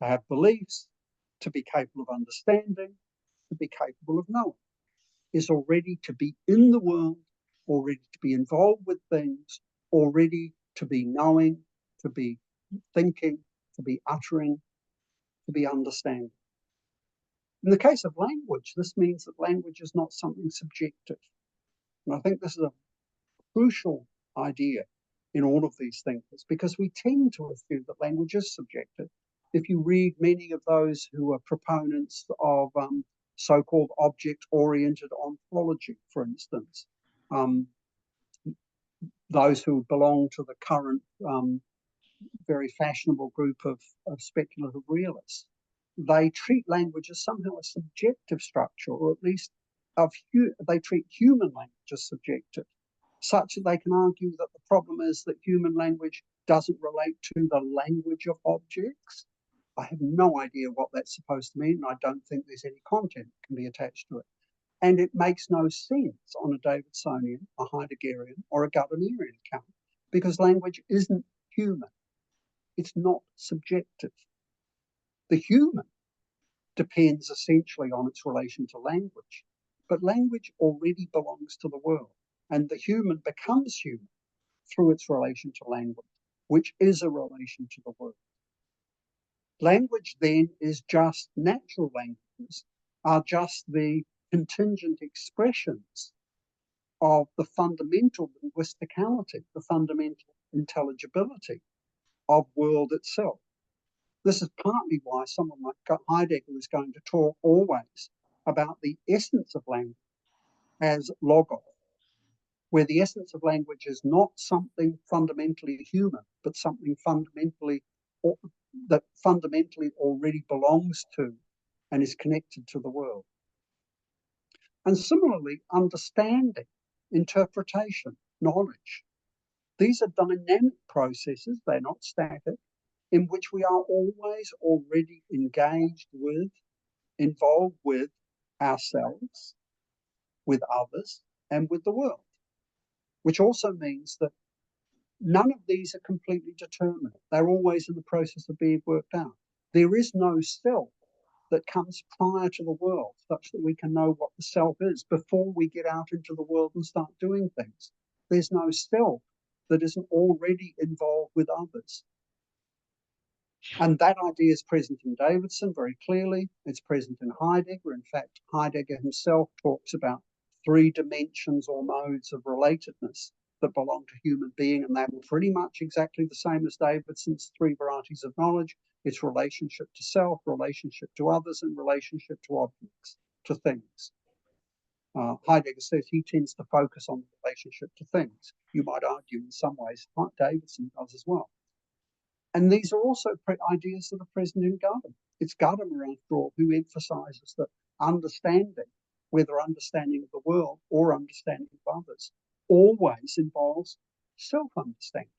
to have beliefs, to be capable of understanding, to be capable of knowing, is already to be in the world, already to be involved with things, already to be knowing, to be thinking, to be uttering, to be understanding. In the case of language, this means that language is not something subjective. And I think this is a crucial idea in all of these thinkers, because we tend to assume that language is subjective. If you read many of those who are proponents of so-called object-oriented ontology, for instance, those who belong to the current very fashionable group of speculative realists, they treat language as somehow a subjective structure, or at least they treat human language as subjective, such that they can argue that the problem is that human language doesn't relate to the language of objects. I have no idea what that's supposed to mean, and I don't think there's any content that can be attached to it. And it makes no sense on a Davidsonian, a Heideggerian, or a Gadamernian account, because language isn't human. It's not subjective. The human depends essentially on its relation to language, but language already belongs to the world, and the human becomes human through its relation to language, which is a relation to the world. Language then is just, natural languages are just the contingent expressions of the fundamental linguisticality, the fundamental intelligibility of world itself. This is partly why someone like Heidegger is going to talk always about the essence of language as logos, where the essence of language is not something fundamentally human, but something that fundamentally already belongs to and is connected to the world. And similarly, understanding, interpretation, knowledge, these are dynamic processes, they're not static, in which we are always already engaged with, involved with ourselves, with others, and with the world, which also means that none of these are completely determinate. They're always in the process of being worked out. There is no self that comes prior to the world, such that we can know what the self is before we get out into the world and start doing things. There's no self that isn't already involved with others. And that idea is present in Davidson very clearly. It's present in Heidegger. In fact, Heidegger himself talks about 3 dimensions or modes of relatedness that belong to human being, and that are pretty much exactly the same as Davidson's 3 varieties of knowledge. It's relationship to self, relationship to others, and relationship to objects, to things. Heidegger says he tends to focus on the relationship to things. You might argue in some ways Davidson does as well. And these are also ideas that are present in Gadamer. It's Gadamer, after all, who emphasizes that understanding, whether understanding of the world or understanding of others, always involves self-understanding.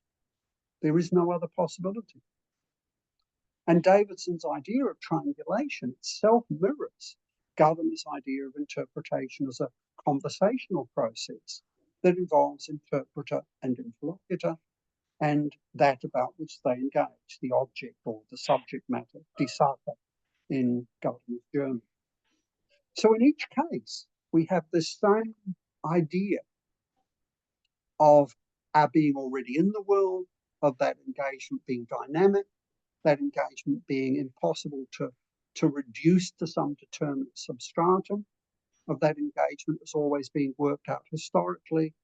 There is no other possibility. And Davidson's idea of triangulation itself mirrors Gadamer's idea of interpretation as a conversational process that involves interpreter and interlocutor, and that about which they engage, the object or the subject matter, die Sache in Gadamer's German. So in each case, we have this same idea of our being already in the world, of that engagement being dynamic, that engagement being impossible to reduce to some determinate substratum, of that engagement as always being worked out historically,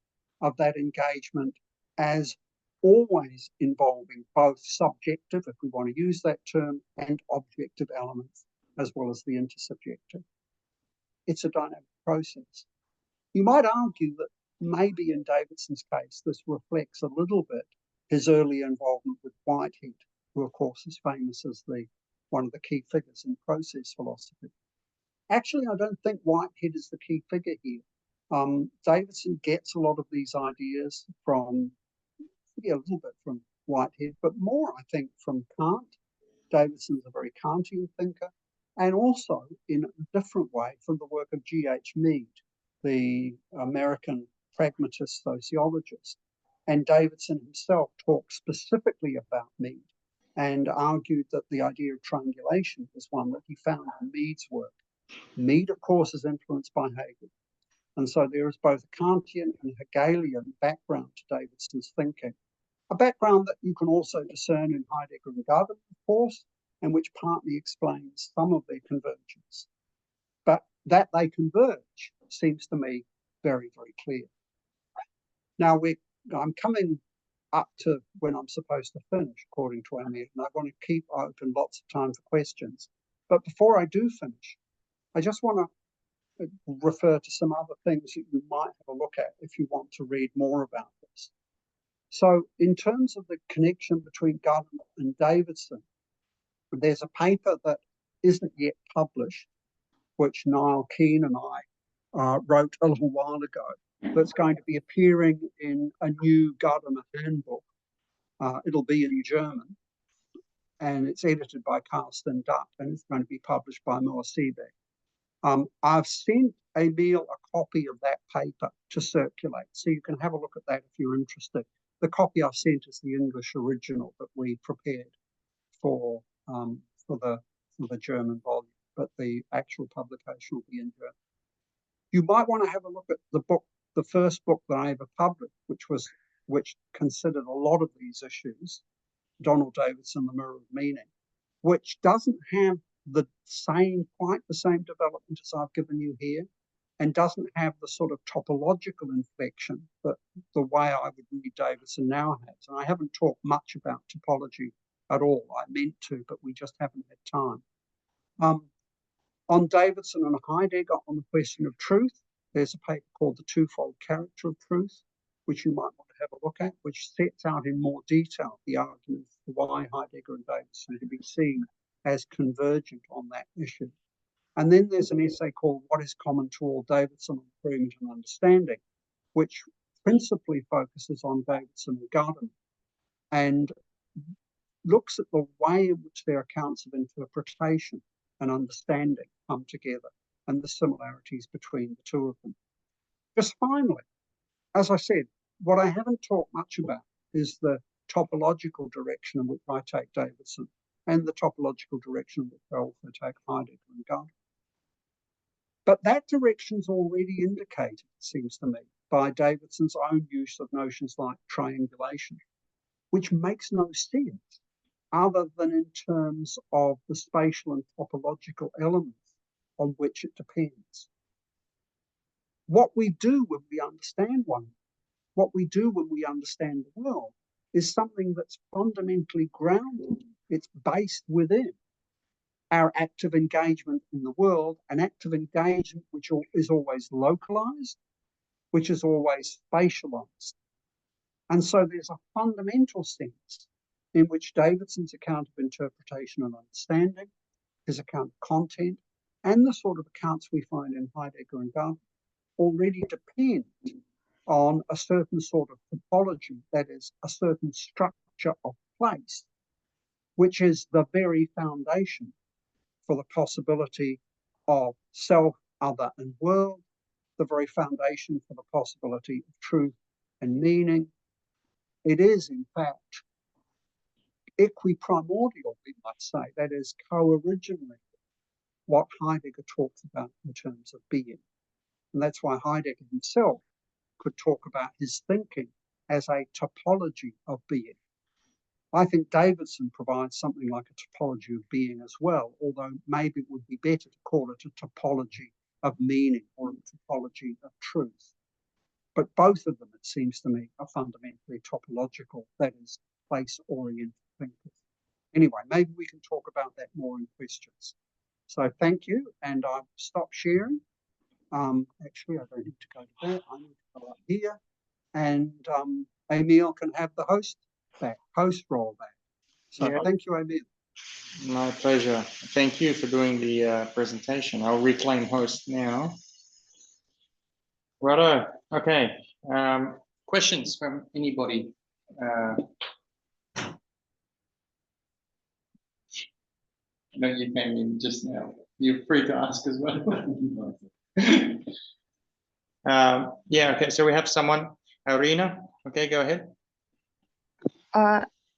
of that engagement as always involving both subjective, if we want to use that term, and objective elements, as well as the intersubjective. It's a dynamic process. You might argue that maybe in Davidson's case, this reflects a little bit his early involvement with Whitehead who of course is famous as one of the key figures in process philosophy. Actually, I don't think Whitehead is the key figure here. Davidson gets a lot of these ideas from, a little bit from Whitehead, but more, I think, from Kant. Davidson's a very Kantian thinker, and also in a different way from the work of G.H. Mead, the American pragmatist sociologist. And Davidson himself talked specifically about Mead and argued that the idea of triangulation was one that he found in Mead's work. Mead, of course, is influenced by Hegel. And so there is both a Kantian and Hegelian background to Davidson's thinking, a background that you can also discern in Heidegger and Gadamer, of course, and which partly explains some of their convergence. But that they converge seems to me very, very clear. Now, I'm coming up to when I'm supposed to finish, according to Emil, and I want to keep open lots of time for questions. But before I do finish, I just want to refer to some other things that you might have a look at if you want to read more about this. So in terms of the connection between Gadamer and Davidson, there's a paper that isn't yet published, which Niall Keane and I wrote a little while ago, that's going to be appearing in a new Gadamer handbook. It'll be in German, and it's edited by Carsten Dutt, and it's going to be published by Moa Seebeck. I've sent Emil a copy of that paper to circulate, so you can have a look at that if you're interested. The copy I've sent is the English original that we prepared for the German volume, but the actual publication will be in German. You might want to have a look at the book, the first book that I ever published, which considered a lot of these issues, Donald Davidson, The Mirror of Meaning, which doesn't have quite the same development as I've given you here, and doesn't have the sort of topological inflection that the way I would read Davidson now has. And I haven't talked much about topology at all. I meant to, but we just haven't had time. On Davidson and Heidegger, on the question of truth, there's a paper called The Twofold Character of Truth, which you might want to have a look at, which sets out in more detail the arguments for why Heidegger and Davidson can be seen as convergent on that issue. And then there's an essay called What is Common to All Davidson on Agreement and Understanding, which principally focuses on Davidson and Gadamer and looks at the way in which their accounts of interpretation and understanding come together and the similarities between the two of them. Just finally, as I said, what I haven't talked much about is the topological direction in which I take Davidson and the topological direction in which I also take Heidegger and Gadamer. But that direction's already indicated, it seems to me, by Davidson's own use of notions like triangulation, which makes no sense other than in terms of the spatial and topological elements on which it depends. What we do when we understand one, what we do when we understand the world, is something that's fundamentally grounded. It's based within our active engagement in the world, an active engagement which is always localized, which is always spatialized. And so there's a fundamental sense in which Davidson's account of interpretation and understanding, his account of content, and the sort of accounts we find in Heidegger and Gadamer already depend on a certain sort of topology, that is, a certain structure of place, which is the very foundation for the possibility of self, other, and world, the very foundation for the possibility of truth and meaning. It is, in fact, equiprimordial, we might say, that is, co-originating what Heidegger talks about in terms of being. And that's why Heidegger himself could talk about his thinking as a topology of being. I think Davidson provides something like a topology of being as well, although maybe it would be better to call it a topology of meaning or a topology of truth. But both of them, it seems to me, are fundamentally topological, that is, place-oriented thinkers. Anyway, maybe we can talk about that more in questions. So thank you, and I've stopped sharing. Actually, I don't need to go to that. I need to go up here, and Emil can have the host role back. So Yeah. thank you, Emil. My pleasure. Thank you for doing the presentation. I'll reclaim host now. Righto. Okay. Questions from anybody? No, you came in just now. You're free to ask as well. Yeah, okay, so we have someone, Arena. Okay, go ahead.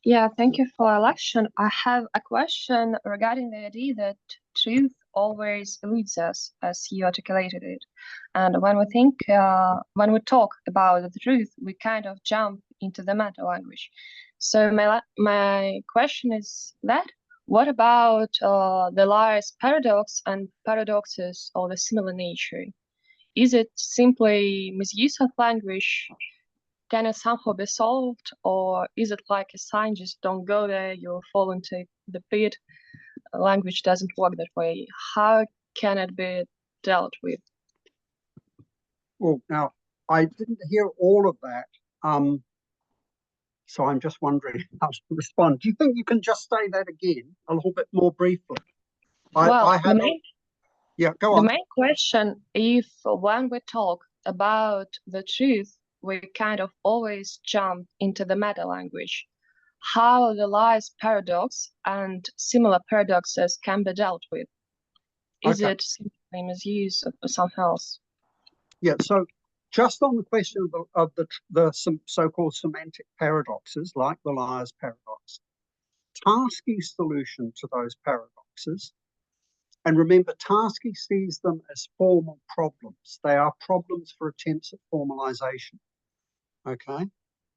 Yeah, thank you for election. I have a question regarding the idea that truth always eludes us, as you articulated it. And when we talk about the truth, we kind of jump into the meta language. So my question is that, what about the liar's paradox and paradoxes of the similar nature? Is it simply misuse of language? Can it somehow be solved, or is it like a sign, just don't go there, you'll fall into the pit? Language doesn't work that way. How can it be dealt with? Well, now, I didn't hear all of that. So I'm just wondering how to respond. Do you think you can just say that again a little bit more briefly? Yeah, go on. The main question, if when we talk about the truth, we kind of always jump into the meta language, how the lies paradox and similar paradoxes can be dealt with. Is it simply misuse or something else? Yeah, so just on the question of the so-called semantic paradoxes, like the liar's paradox, Tarski's solution to those paradoxes, and remember, Tarski sees them as formal problems. They are problems for attempts at formalization, okay?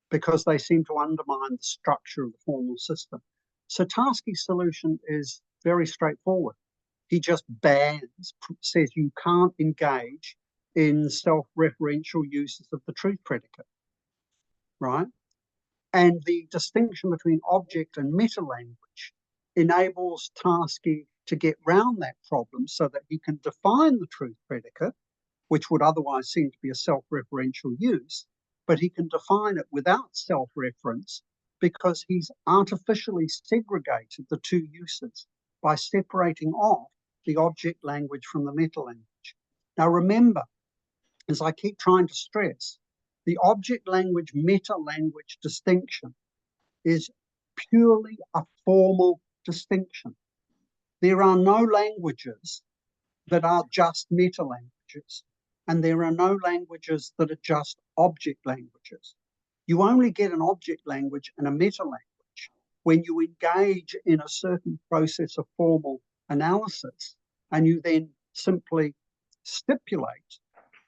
Because they seem to undermine the structure of the formal system. So Tarski's solution is very straightforward. He just says you can't engage in self-referential uses of the truth predicate, right? And the distinction between object and meta-language enables Tarski to get round that problem so that he can define the truth predicate, which would otherwise seem to be a self-referential use, but he can define it without self-reference because he's artificially segregated the two uses by separating off the object language from the meta language. Now remember, as I keep trying to stress, the object language meta language distinction is purely a formal distinction. There are no languages that are just meta languages, and there are no languages that are just object languages. You only get an object language and a meta language when you engage in a certain process of formal analysis, and you then simply stipulate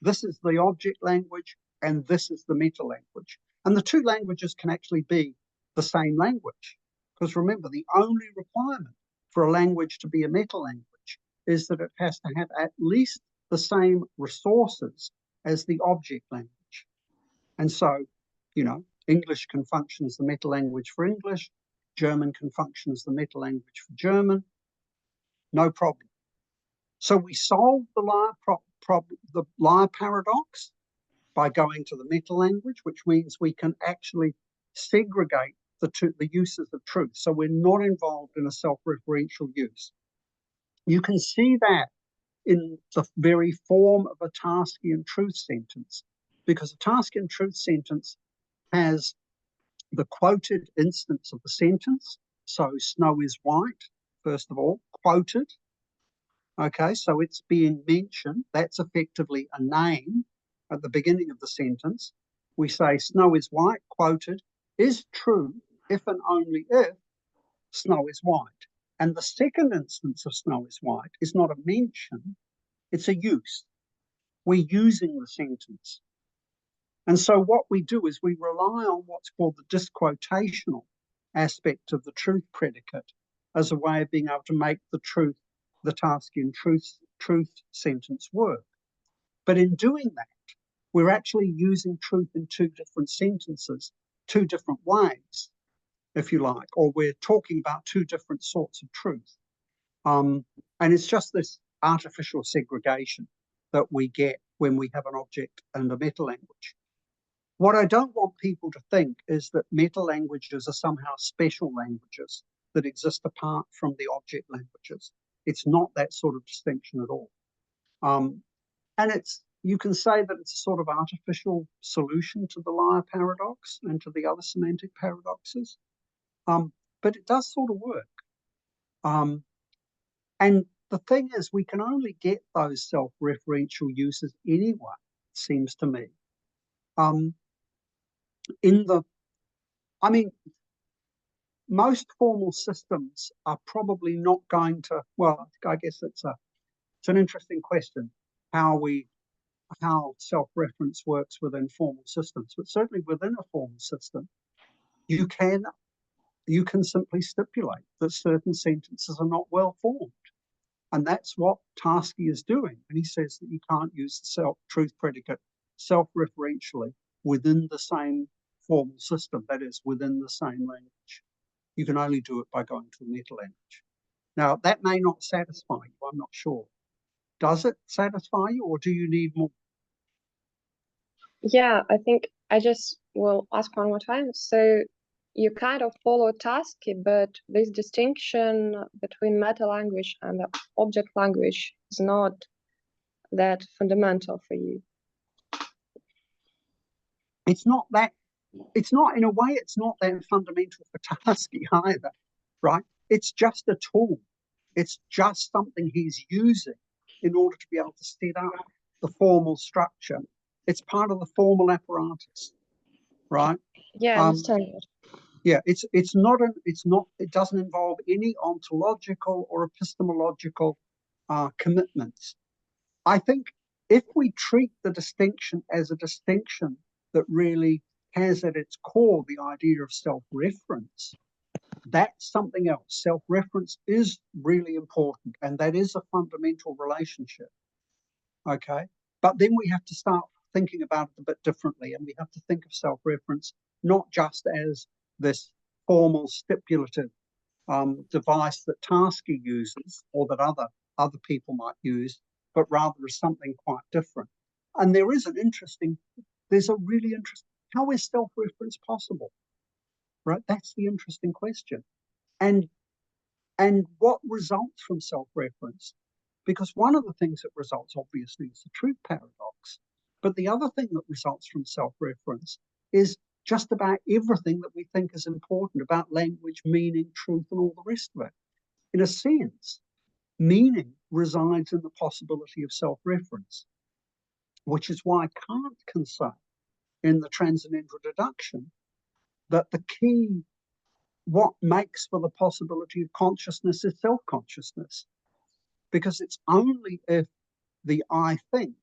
this is the object language and this is the meta language. And the two languages can actually be the same language, because remember, the only requirement for a language to be a meta language is that it has to have at least the same resources as the object language. And so, you know, English can function as the meta language for English, German can function as the meta language for German, no problem. So we solve the liar paradox by going to the meta language, which means we can actually segregate the uses of truth. So we're not involved in a self-referential use. You can see that in the very form of a Tarskian truth sentence, because a Tarskian truth sentence has the quoted instance of the sentence. So snow is white, first of all, quoted. Okay, so it's being mentioned. That's effectively a name at the beginning of the sentence. We say snow is white, quoted, is true if and only if snow is white. And the second instance of snow is white is not a mention, it's a use. We're using the sentence. And so what we do is we rely on what's called the disquotational aspect of the truth predicate as a way of being able to make the Tarskian truth sentence work. But in doing that, we're actually using truth in two different sentences, two different ways, if you like, or we're talking about two different sorts of truth. And it's just this artificial segregation that we get when we have an object and a meta language. What I don't want people to think is that meta languages are somehow special languages that exist apart from the object languages. It's not that sort of distinction at all. And you can say that it's a sort of artificial solution to the liar paradox and to the other semantic paradoxes. But it does sort of work. And the thing is, we can only get those self-referential uses anyway, it seems to me. Most formal systems are probably not going to, well, I guess it's an interesting question, how self-reference works within formal systems, but certainly within a formal system, you can simply stipulate that certain sentences are not well formed. And that's what Tarski is doing. And he says that you can't use the truth predicate self-referentially within the same formal system, that is, within the same language. You can only do it by going to a meta-language. Now, that may not satisfy you, I'm not sure. Does it satisfy you, or do you need more? Yeah, I think I just will ask one more time. So you kind of follow Tarski, but this distinction between meta language and the object language is not that fundamental for you. It's not, in a way, it's not that fundamental for Tarski either, right? It's just a tool. It's just something he's using in order to be able to set up the formal structure. It's part of the formal apparatus, right? Yeah, I understand it. Yeah, it doesn't involve any ontological or epistemological commitments. I think if we treat the distinction as a distinction that really has at its core the idea of self-reference, that's something else. Self-reference is really important, and that is a fundamental relationship. Okay, but then we have to start thinking about it a bit differently, and we have to think of self-reference not just as this formal stipulative device that Tarski uses or that other people might use, but rather as something quite different. And there's a really interesting, how is self-reference possible? Right, that's the interesting question. And what results from self-reference? Because one of the things that results, obviously, is the truth paradox. But the other thing that results from self-reference is just about everything that we think is important about language, meaning, truth, and all the rest of it. In a sense, meaning resides in the possibility of self-reference, which is why Kant can say in the transcendental deduction that the key, what makes for the possibility of consciousness is self-consciousness. Because it's only if the I think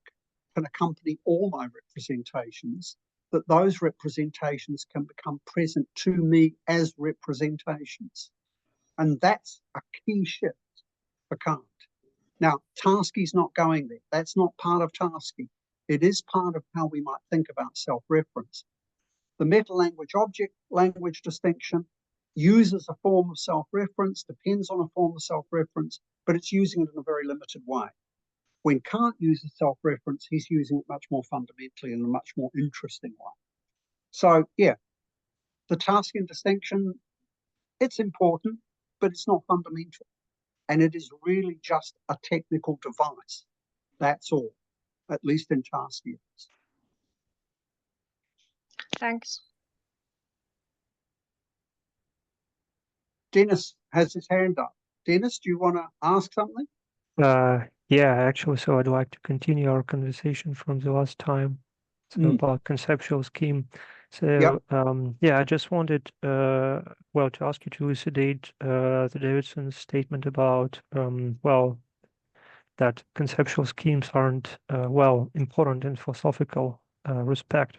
can accompany all my representations that those representations can become present to me as representations. And that's a key shift for Kant. Now, Tarski's not going there. That's not part of Tarski. It is part of how we might think about self-reference. The meta-language object language distinction uses a form of self-reference, depends on a form of self-reference, but it's using it in a very limited way. When Kant uses self-reference, he's using it much more fundamentally in a much more interesting way. So, yeah, the Tarskian distinction, it's important, but it's not fundamental. And it is really just a technical device. That's all, at least in Tarski. Thanks. Dennis has his hand up. Dennis, do you want to ask something? Yeah, actually, so I'd like to continue our conversation from the last time. So about conceptual scheme. So yeah, I just wanted well to ask you to elucidate the Davidson's statement about well that conceptual schemes aren't well important in philosophical respect.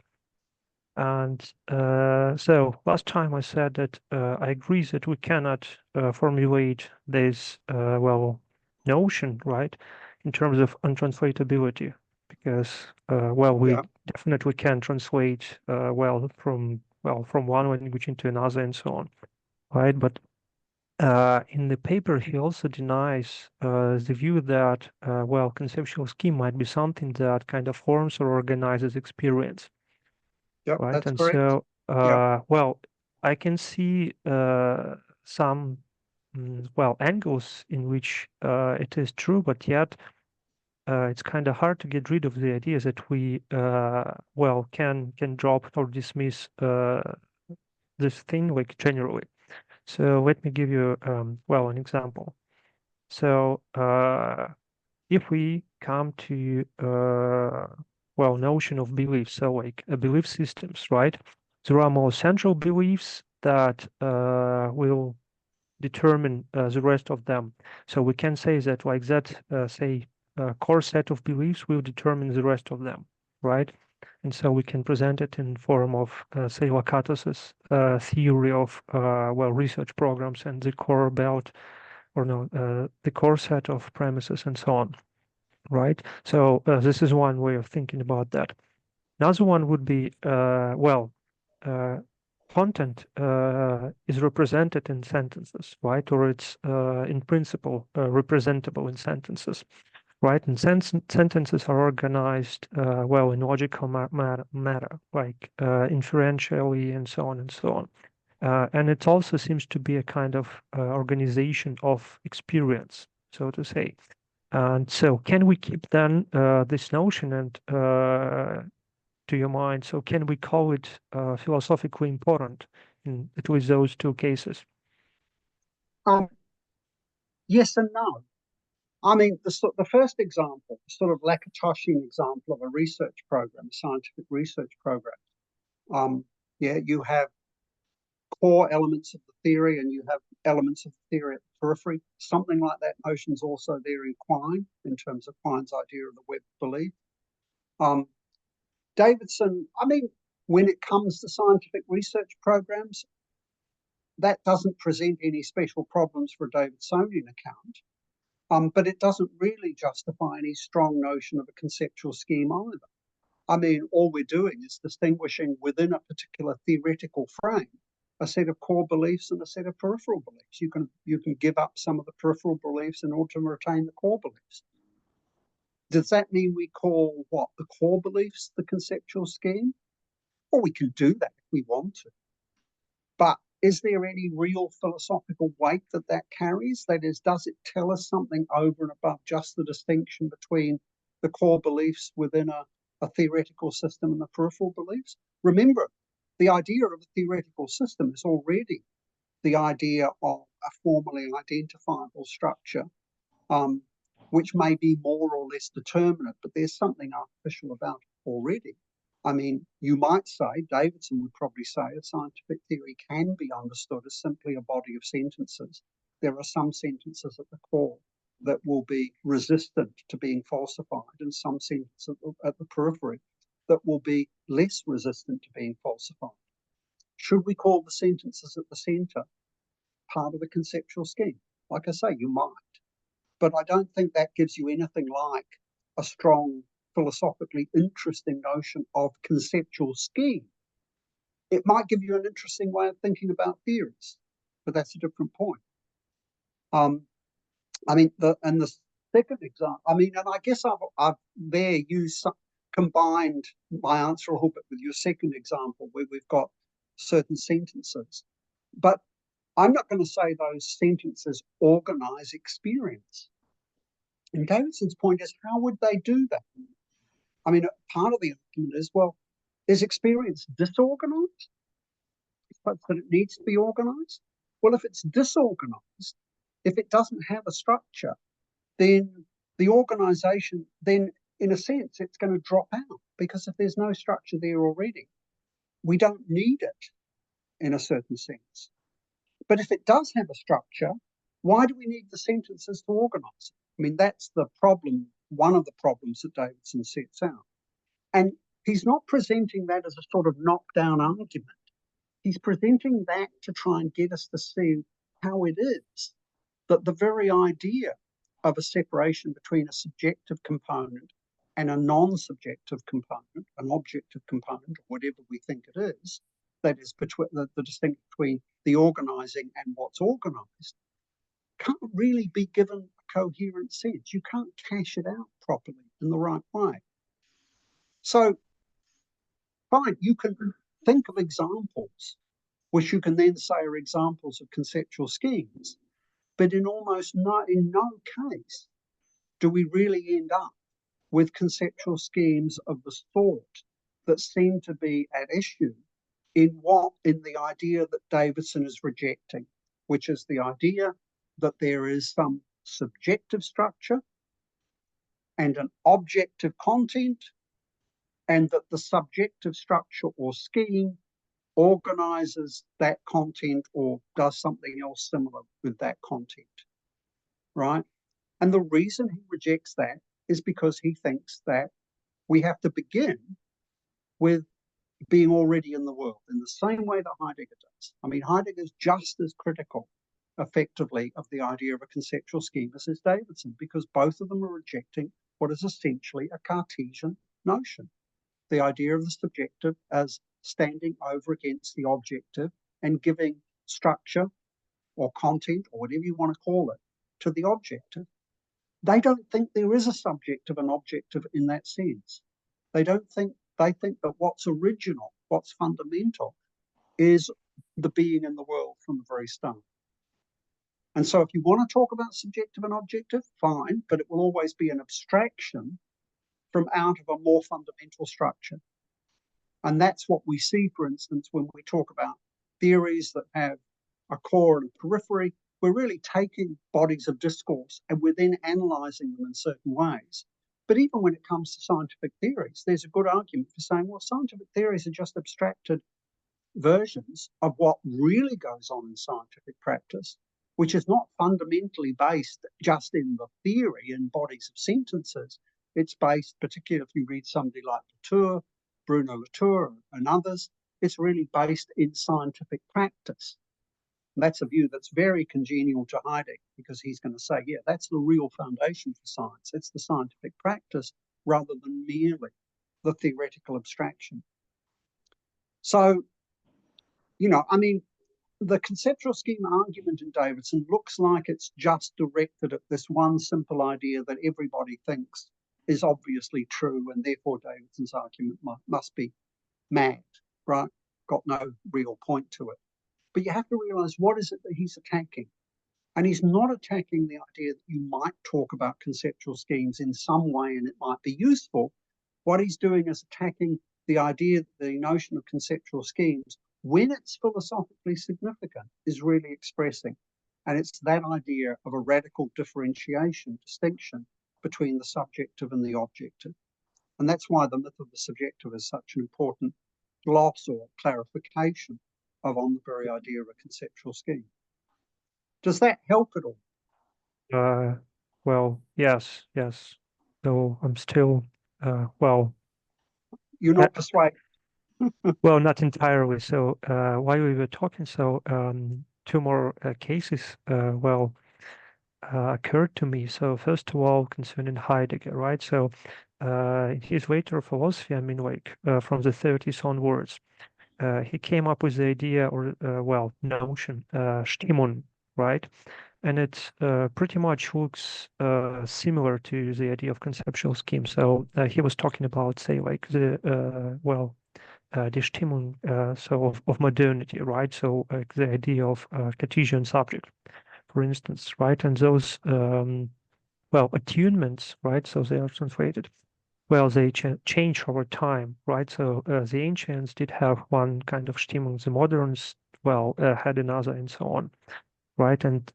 And so last time I said that I agree that we cannot formulate this well notion, right, in terms of untranslatability, because well we definitely can translate well from one language into another and so on, right? But in the paper he also denies the view that well conceptual scheme might be something that kind of forms or organizes experience. Yep, right, that's and correct. so well I can see some well, angles in which it is true, but yet it's kind of hard to get rid of the idea that we well can drop or dismiss this thing like generally. So let me give you well an example. So if we come to well notion of beliefs, so like belief systems, right? There are more central beliefs that will determine the rest of them. So we can say that like that, say, core set of beliefs will determine the rest of them, right? And so we can present it in form of, say, Lakatos's theory of, well, research programs and the core belt, or no, the core set of premises and so on, right? So this is one way of thinking about that. Another one would be, well, content is represented in sentences, right? Or it's in principle representable in sentences, right? And sentences are organized well in logical matter, like inferentially and so on and so on. And it also seems to be a kind of organization of experience, so to say. And so can we keep then this notion and to your mind, so can we call it philosophically important in at least those two cases? Yes and no. I mean, the first example, the sort of Lakatoshian example of a research program, scientific research program. Yeah, you have core elements of the theory and you have elements of the theory at the periphery. Something like that notion's also there in Quine, in terms of Quine's idea of the web belief. Davidson, I mean, when it comes to scientific research programs, that doesn't present any special problems for a Davidsonian account, but it doesn't really justify any strong notion of a conceptual scheme either. I mean, all we're doing is distinguishing within a particular theoretical frame a set of core beliefs and a set of peripheral beliefs. You can give up some of the peripheral beliefs in order to retain the core beliefs. Does that mean we call what, the core beliefs, the conceptual scheme? Well, we can do that if we want to. But is there any real philosophical weight that carries? That is, does it tell us something over and above just the distinction between the core beliefs within a theoretical system and the peripheral beliefs? Remember, the idea of a theoretical system is already the idea of a formally identifiable structure, which may be more or less determinate, but there's something artificial about it already. I mean, you might say, Davidson would probably say, a scientific theory can be understood as simply a body of sentences. There are some sentences at the core that will be resistant to being falsified, and some sentences at the periphery that will be less resistant to being falsified. Should we call the sentences at the center part of the conceptual scheme? Like I say, you might. But I don't think that gives you anything like a strong, philosophically interesting notion of conceptual scheme. It might give you an interesting way of thinking about theories, but that's a different point. I mean, the second example, I mean, and I guess I've there used combined my answer a little bit with your second example, where we've got certain sentences. But I'm not going to say those sentences organize experience. And Davidson's point is, how would they do that? I mean, part of the argument is, well, is experience disorganized such that it needs to be organized? Well, if it's disorganized, if it doesn't have a structure, then the organization, then in a sense, it's going to drop out, because if there's no structure there already, we don't need it in a certain sense. But if it does have a structure, why do we need the sentences to organize it? I mean, that's the problem, one of the problems that Davidson sets out. And he's not presenting that as a sort of knockdown argument. He's presenting that to try and get us to see how it is that the very idea of a separation between a subjective component and a non-subjective component, an objective component, or whatever we think it is, that is between the distinction between the organizing and what's organized, can't really be given a coherent sense. You can't cash it out properly in the right way. So, fine, you can think of examples which you can then say are examples of conceptual schemes. But in no case do we really end up with conceptual schemes of the sort that seem to be at issue in the idea that Davidson is rejecting, which is the idea that there is some subjective structure and an objective content, and that the subjective structure or scheme organizes that content or does something else similar with that content, right? And the reason he rejects that is because he thinks that we have to begin with being already in the world in the same way that Heidegger does. I mean, Heidegger is just as critical, effectively, of the idea of a conceptual scheme as is Davidson, because both of them are rejecting what is essentially a Cartesian notion, the idea of the subjective as standing over against the objective and giving structure or content or whatever you want to call it to the objective. They don't think there is a subjective and objective in that sense. They think that what's original, what's fundamental, is the being in the world from the very start. And so if you want to talk about subjective and objective, fine, but it will always be an abstraction from out of a more fundamental structure. And that's what we see, for instance, when we talk about theories that have a core and a periphery. We're really taking bodies of discourse and we're then analysing them in certain ways. But even when it comes to scientific theories, there's a good argument for saying, well, scientific theories are just abstracted versions of what really goes on in scientific practice, which is not fundamentally based just in the theory and bodies of sentences. It's based, particularly if you read somebody like LaTrobe, Bruno Latour and others, it's really based in scientific practice. And that's a view that's very congenial to Heidegger, because he's going to say, yeah, that's the real foundation for science. It's the scientific practice rather than merely the theoretical abstraction. So, you know, I mean, the conceptual scheme argument in Davidson looks like it's just directed at this one simple idea that everybody thinks is obviously true, and therefore Davidson's argument must be mad, right? Got no real point to it. But you have to realize, what is it that he's attacking? And he's not attacking the idea that you might talk about conceptual schemes in some way and it might be useful. What he's doing is attacking the idea that the notion of conceptual schemes, when it's philosophically significant, is really expressing. And it's that idea of a radical differentiation, distinction between the subjective and the objective. And that's why the myth of the subjective is such an important gloss or clarification on the very idea of a conceptual scheme. Does that help at all? Well, yes. So I'm still, well. You're not persuaded? Well, not entirely. So while we were talking, so two more cases, occurred to me. So first of all, concerning Heidegger, right? So in his later philosophy, I mean, like from the 30s onwards, he came up with the idea or, notion, Stimmung, right? And it pretty much looks similar to the idea of conceptual scheme. So he was talking about, say, like the, the Stimmung, so of modernity, right? So the idea of Cartesian subject, for instance, right? And those, attunements, right? So they are translated. Well, they change over time, right? So the ancients did have one kind of Stimmung, the moderns, had another, and so on, right? And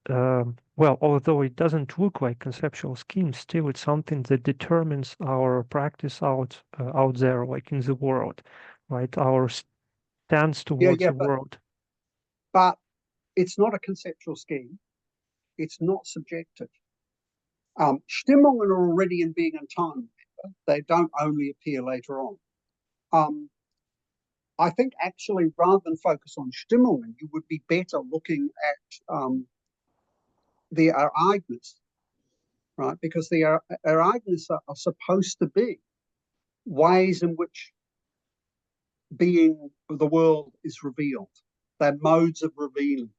although it doesn't look like conceptual schemes, still it's something that determines our practice out there, like in the world, right? Our stance towards the world. But it's not a conceptual scheme. It's not subjective. Stimmungen are already in being and time. They don't only appear later on. I think actually, rather than focus on Stimmungen, you would be better looking at the Ereignisse, right? Because the Ereignisse are supposed to be ways in which being of the world is revealed. They're modes of revealing.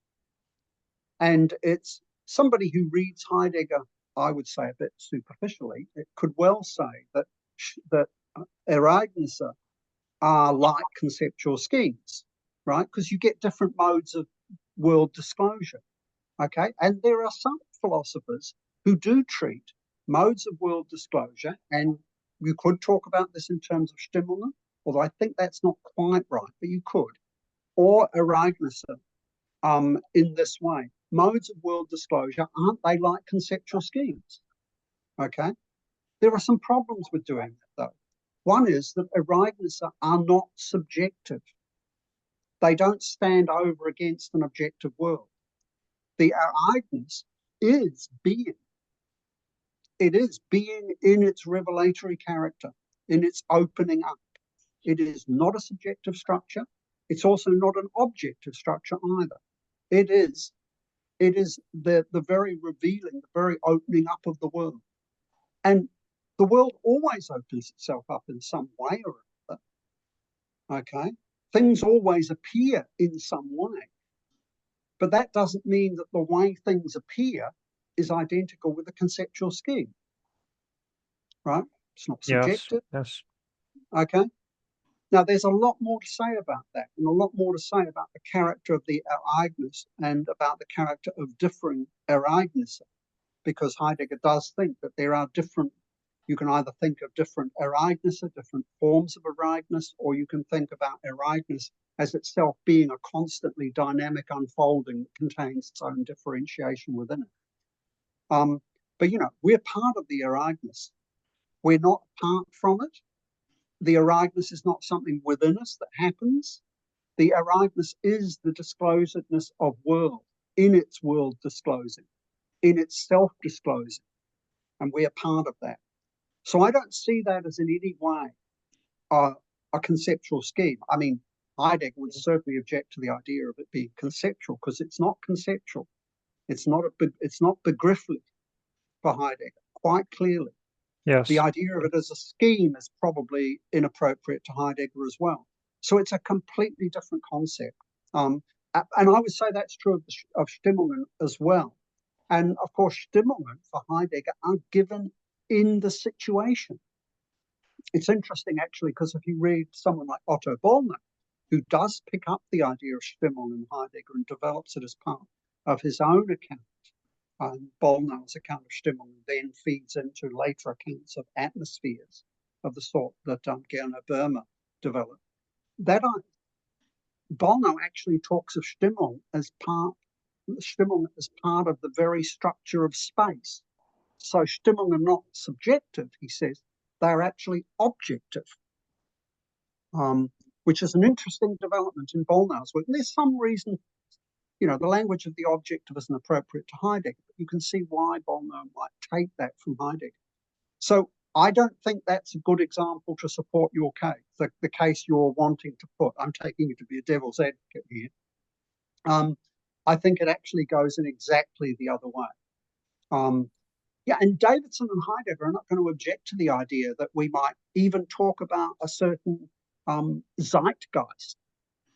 And it's somebody who reads Heidegger, I would say a bit superficially, it could well say that Ereignisse are like conceptual schemes, right? Because you get different modes of world disclosure. Okay, and there are some philosophers who do treat modes of world disclosure, and you could talk about this in terms of Stimmungen, although I think that's not quite right, but you could, or Ereignisse in this way. Modes of world disclosure, aren't they like conceptual schemes? Okay, there are some problems with doing that though. One is that Ereignisse are not subjective. They don't stand over against an objective world. The Ereignis is being. It is being in its revelatory character, in its opening up. It is not a subjective structure. It's also not an objective structure either. It is the very revealing, the very opening up of the world. And the world always opens itself up in some way or other. Okay? Things always appear in some way. But that doesn't mean that the way things appear is identical with a conceptual scheme. Right? It's not subjective. Yes. Okay? Now, there's a lot more to say about that, and a lot more to say about the character of the Ereignis and about the character of differing Ereignisse, because Heidegger does think that there are different, you can either think of different Ereignisse, different forms of Ereignis, or you can think about Ereignis as itself being a constantly dynamic unfolding that contains its own differentiation within it. But, you know, we're part of the Ereignis. We're not apart from it. The Ereignis is not something within us that happens. The Ereignis is the disclosedness of world, in its world disclosing, in its self-disclosing, and we are part of that. So I don't see that as in any way a conceptual scheme. I mean, Heidegger would certainly object to the idea of it being conceptual, because it's not conceptual. It's not begrifflich for Heidegger, quite clearly. Yes. The idea of it as a scheme is probably inappropriate to Heidegger as well. So it's a completely different concept. And I would say that's true of Stimmungen as well. And of course, Stimmungen for Heidegger are given in the situation. It's interesting, actually, because if you read someone like Otto Bollner, who does pick up the idea of Stimmungen in Heidegger and develops it as part of his own account, Bollner's account of Stimmungen then feeds into later accounts of atmospheres of the sort that Gerner Böhmer developed. Bollner actually talks of Stimmung as part of the very structure of space. So Stimmung are not subjective, he says, they're actually objective, which is an interesting development in Bollner's work. And there's some reason, you know, the language of the objective isn't appropriate to Heidegger, but you can see why Bollner might take that from Heidegger. So I don't think that's a good example to support your case, the case you're wanting to put. I'm taking you to be a devil's advocate here. I think it actually goes in exactly the other way. Yeah, and Davidson and Heidegger are not going to object to the idea that we might even talk about a certain zeitgeist,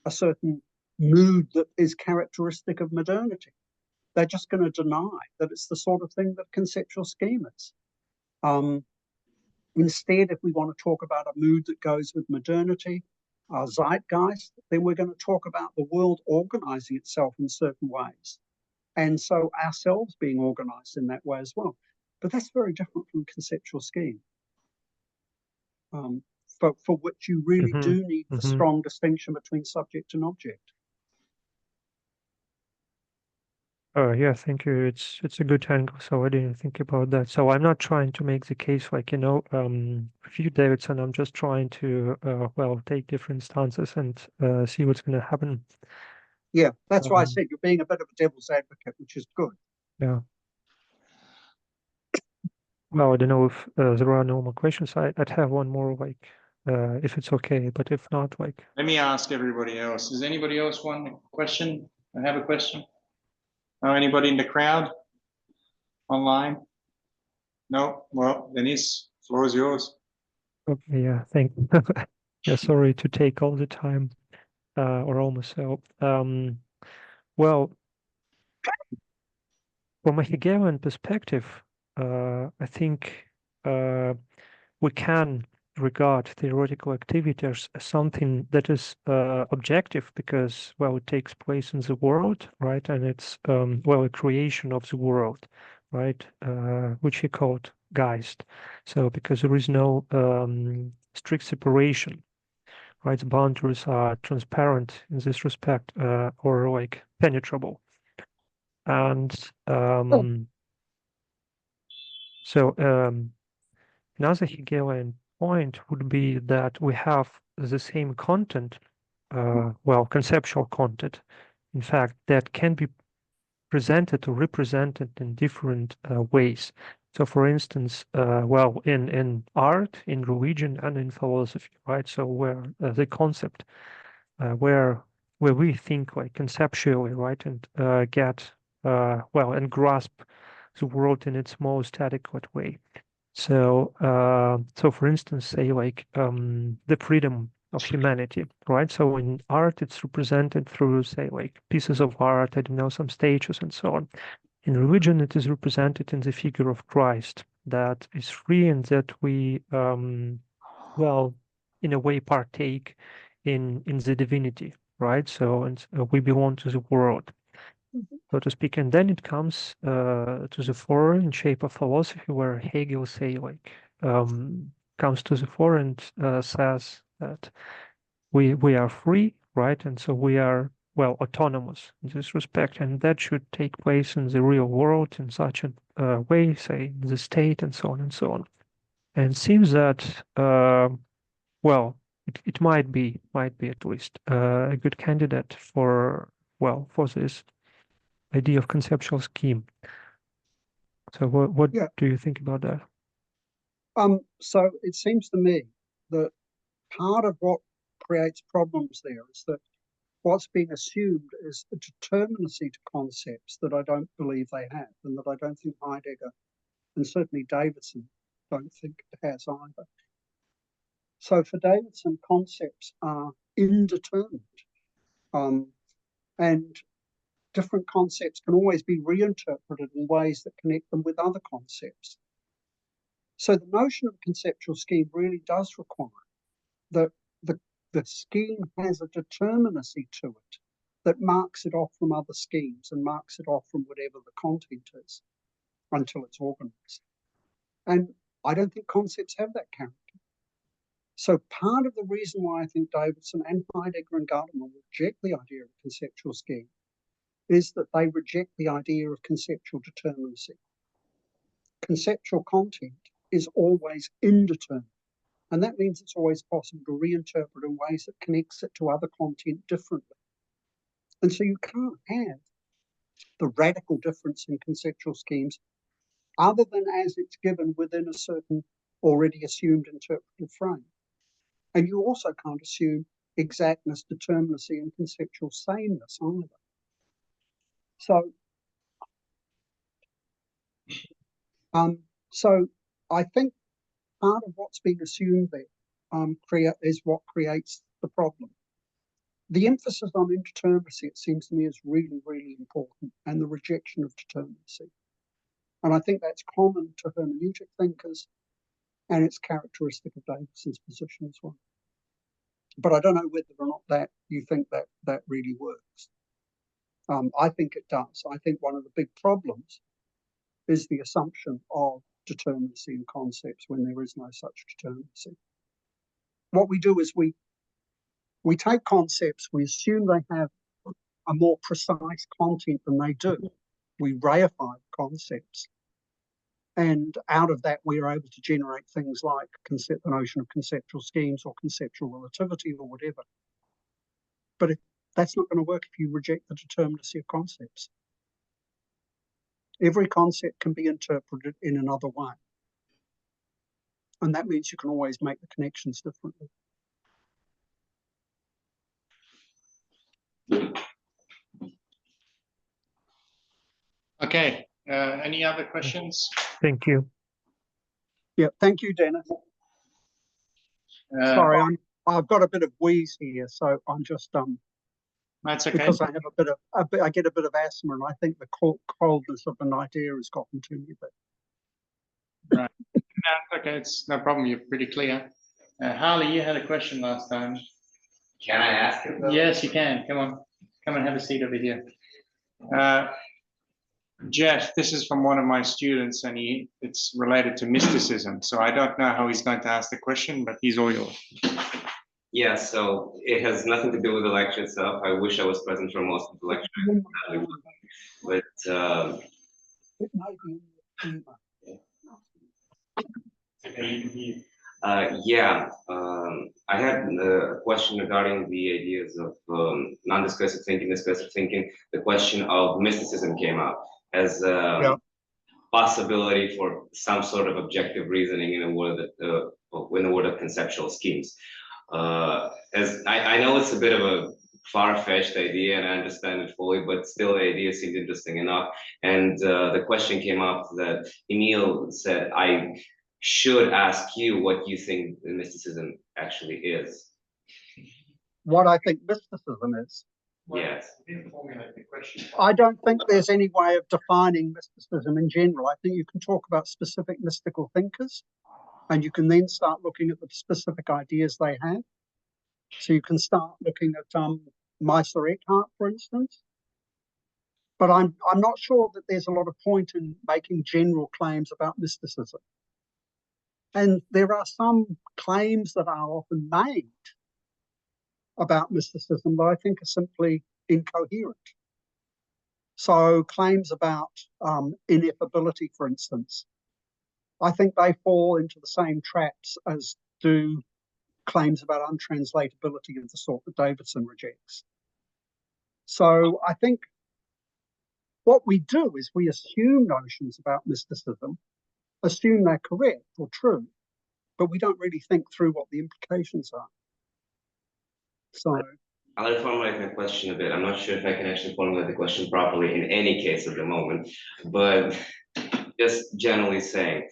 a certain mood that is characteristic of modernity. They're just going to deny that it's the sort of thing that conceptual scheme is. Instead, if we want to talk about a mood that goes with modernity, zeitgeist, then we're going to talk about the world organizing itself in certain ways. And so ourselves being organized in that way as well. But that's very different from conceptual scheme, for which you really do need the strong distinction between subject and object. Yeah, thank you. It's a good angle. So I didn't think about that. So I'm not trying to make the case like, you know, for you, Davidson, I'm just trying to, well, take different stances and see what's going to happen. Yeah, that's why I said you're being a bit of a devil's advocate, which is good. Yeah. Well, I don't know if there are no more questions. I'd have one more, like, if it's okay, but if not, like. Let me ask everybody else. Does anybody else want a question? I have a question. Oh, anybody in the crowd? Online? No? Well, Denise, floor is yours. Okay, yeah, thank you. Yeah, sorry to take all the time, or almost so. Well, from a Hegelian perspective, I think we can regard theoretical activity as something that is objective because, well, it takes place in the world, right? And it's, well, a creation of the world, right? Which he called Geist. So because there is no strict separation, right? The boundaries are transparent in this respect, or like penetrable. And so another Hegelian point would be that we have the same content, well, conceptual content, in fact, that can be presented or represented in different ways. So, for instance, well, in art, in religion, and in philosophy, right? So, where the concept, where we think like conceptually, right, and get well and grasp the world in its most adequate way. So, so for instance, say like the freedom of humanity, right? So in art, it's represented through, say, like pieces of art, I don't know, some statues and so on. In religion, it is represented in the figure of Christ that is free and that we, well, in a way, partake in the divinity, right? So, and we belong to the world, so to speak. And then it comes to the fore in shape of philosophy, where Hegel say like comes to the fore and says that we are free, right? And so we are, well, autonomous in this respect, and that should take place in the real world in such a way, say, in the state, and so on and so on. And it seems that well, it might be at least a good candidate for, well, for this idea of conceptual scheme. So what Yeah. do you think about that? So it seems to me that part of what creates problems there is that what's being assumed is a determinacy to concepts that I don't believe they have, and that I don't think Heidegger and certainly Davidson don't think it has either. So for Davidson, concepts are indeterminate, and different concepts can always be reinterpreted in ways that connect them with other concepts. So the notion of conceptual scheme really does require that the scheme has a determinacy to it that marks it off from other schemes and marks it off from whatever the content is until it's organized. And I don't think concepts have that character. So part of the reason why I think Davidson and Heidegger and Gadamer reject the idea of conceptual scheme is that they reject the idea of conceptual determinacy. Conceptual content is always indeterminate, and that means it's always possible to reinterpret in ways that connects it to other content differently. And so you can't have the radical difference in conceptual schemes other than as it's given within a certain already assumed interpretive frame. And you also can't assume exactness, determinacy, and conceptual sameness either. So I think part of what's being assumed there is what creates the problem. The emphasis on indeterminacy, it seems to me, is really, really important, and the rejection of determinacy. And I think that's common to hermeneutic thinkers, and it's characteristic of Davidson's position as well. But I don't know whether or not that you think that really works. I think it does. I think one of the big problems is the assumption of determinacy in concepts when there is no such determinacy. What we do is we take concepts, we assume they have a more precise content than they do. We reify concepts. And out of that, we are able to generate things like the notion of conceptual schemes or conceptual relativity or whatever. But that's not going to work if you reject the determinacy of concepts. Every concept can be interpreted in another way. And that means you can always make the connections differently. Okay, any other questions? Thank you. Yeah, thank you, Dennis. Sorry, I've got a bit of wheeze here, so I'm just That's okay. because I have I get a bit of asthma, and I think the coldness of the night air has gotten to me a bit. Right. No, okay, it's no problem. You're pretty clear. Harley, you had a question last time. Can I ask it though? Yes, you can. Come on. Come and have a seat over here. Jeff, this is from one of my students, and it's related to mysticism. So I don't know how he's going to ask the question, but he's all yours. Yeah, so it has nothing to do with the lecture itself. I wish I was present for most of the lecture, but It might be in the I had a question regarding the ideas of non-discursive thinking, discursive thinking. The question of mysticism came up as a possibility for some sort of objective reasoning in a world of conceptual schemes. As I know it's a bit of a far-fetched idea, and I understand it fully, but still the idea seemed interesting enough. And the question came up that Emil said, I should ask you what you think mysticism actually is. what I think mysticism is. Yes. I don't think there's any way of defining mysticism in general. I think you can talk about specific mystical thinkers, and you can then start looking at the specific ideas they have. So you can start looking at Meister Eckhart, for instance. But I'm not sure that there's a lot of point in making general claims about mysticism. And there are some claims that are often made about mysticism that I think are simply incoherent. So claims about ineffability, for instance, I think they fall into the same traps as do claims about untranslatability of the sort that Davidson rejects. So I think what we do is we assume notions about mysticism, assume they're correct or true, but we don't really think through what the implications are. So I'll reformulate my question a bit. I'm not sure if I can actually formulate the question properly in any case at the moment, but just generally saying,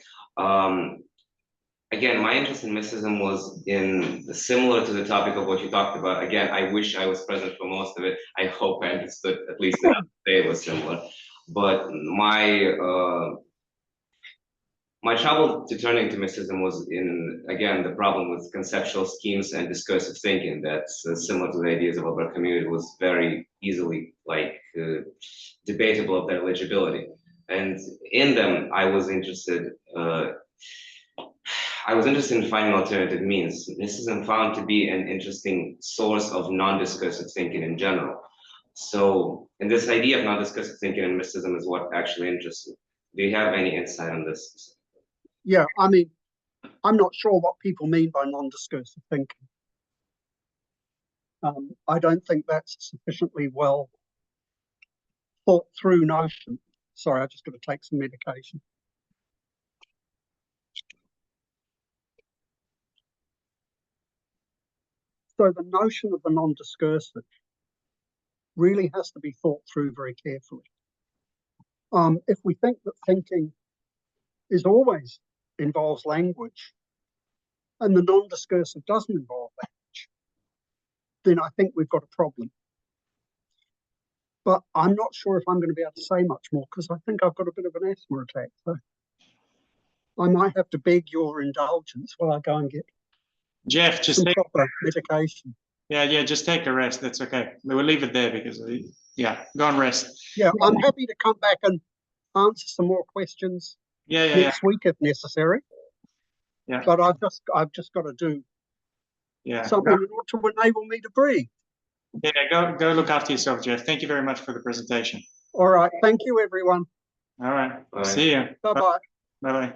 again, my interest in mysticism was similar to the topic of what you talked about. Again, I wish I was present for most of it. I hope I understood at least enough to say it was similar. But my trouble to turning to mysticism was again, the problem with conceptual schemes and discursive thinking that's similar to the ideas of Albert Camus. It was very easily debatable of their legibility. And in them, I was interested in finding alternative means. Mysticism found to be an interesting source of non-discursive thinking in general. So, and this idea of non-discursive thinking and mysticism is what actually interests me. Do you have any insight on this? yeah, I mean, I'm not sure what people mean by non-discursive thinking. I don't think that's a sufficiently well thought through notion. Sorry, I just got to take some medication. So the notion of the non-discursive really has to be thought through very carefully. If we think that thinking is always involves language, and the non-discursive doesn't involve language, then I think we've got a problem. But I'm not sure if I'm going to be able to say much more because I think I've got a bit of an asthma attack. So I might have to beg your indulgence while I go and get Jeff, just some proper medication. Yeah, just take a rest. That's okay. We'll leave it there because, go and rest. Yeah, I'm happy to come back and answer some more questions next week if necessary. Yeah. But I've just got to do something in order to enable me to breathe. Yeah, go look after yourself, Jeff. Thank you very much for the presentation. All right. Thank you, everyone. All right. Bye. See you. Bye-bye. Bye-bye.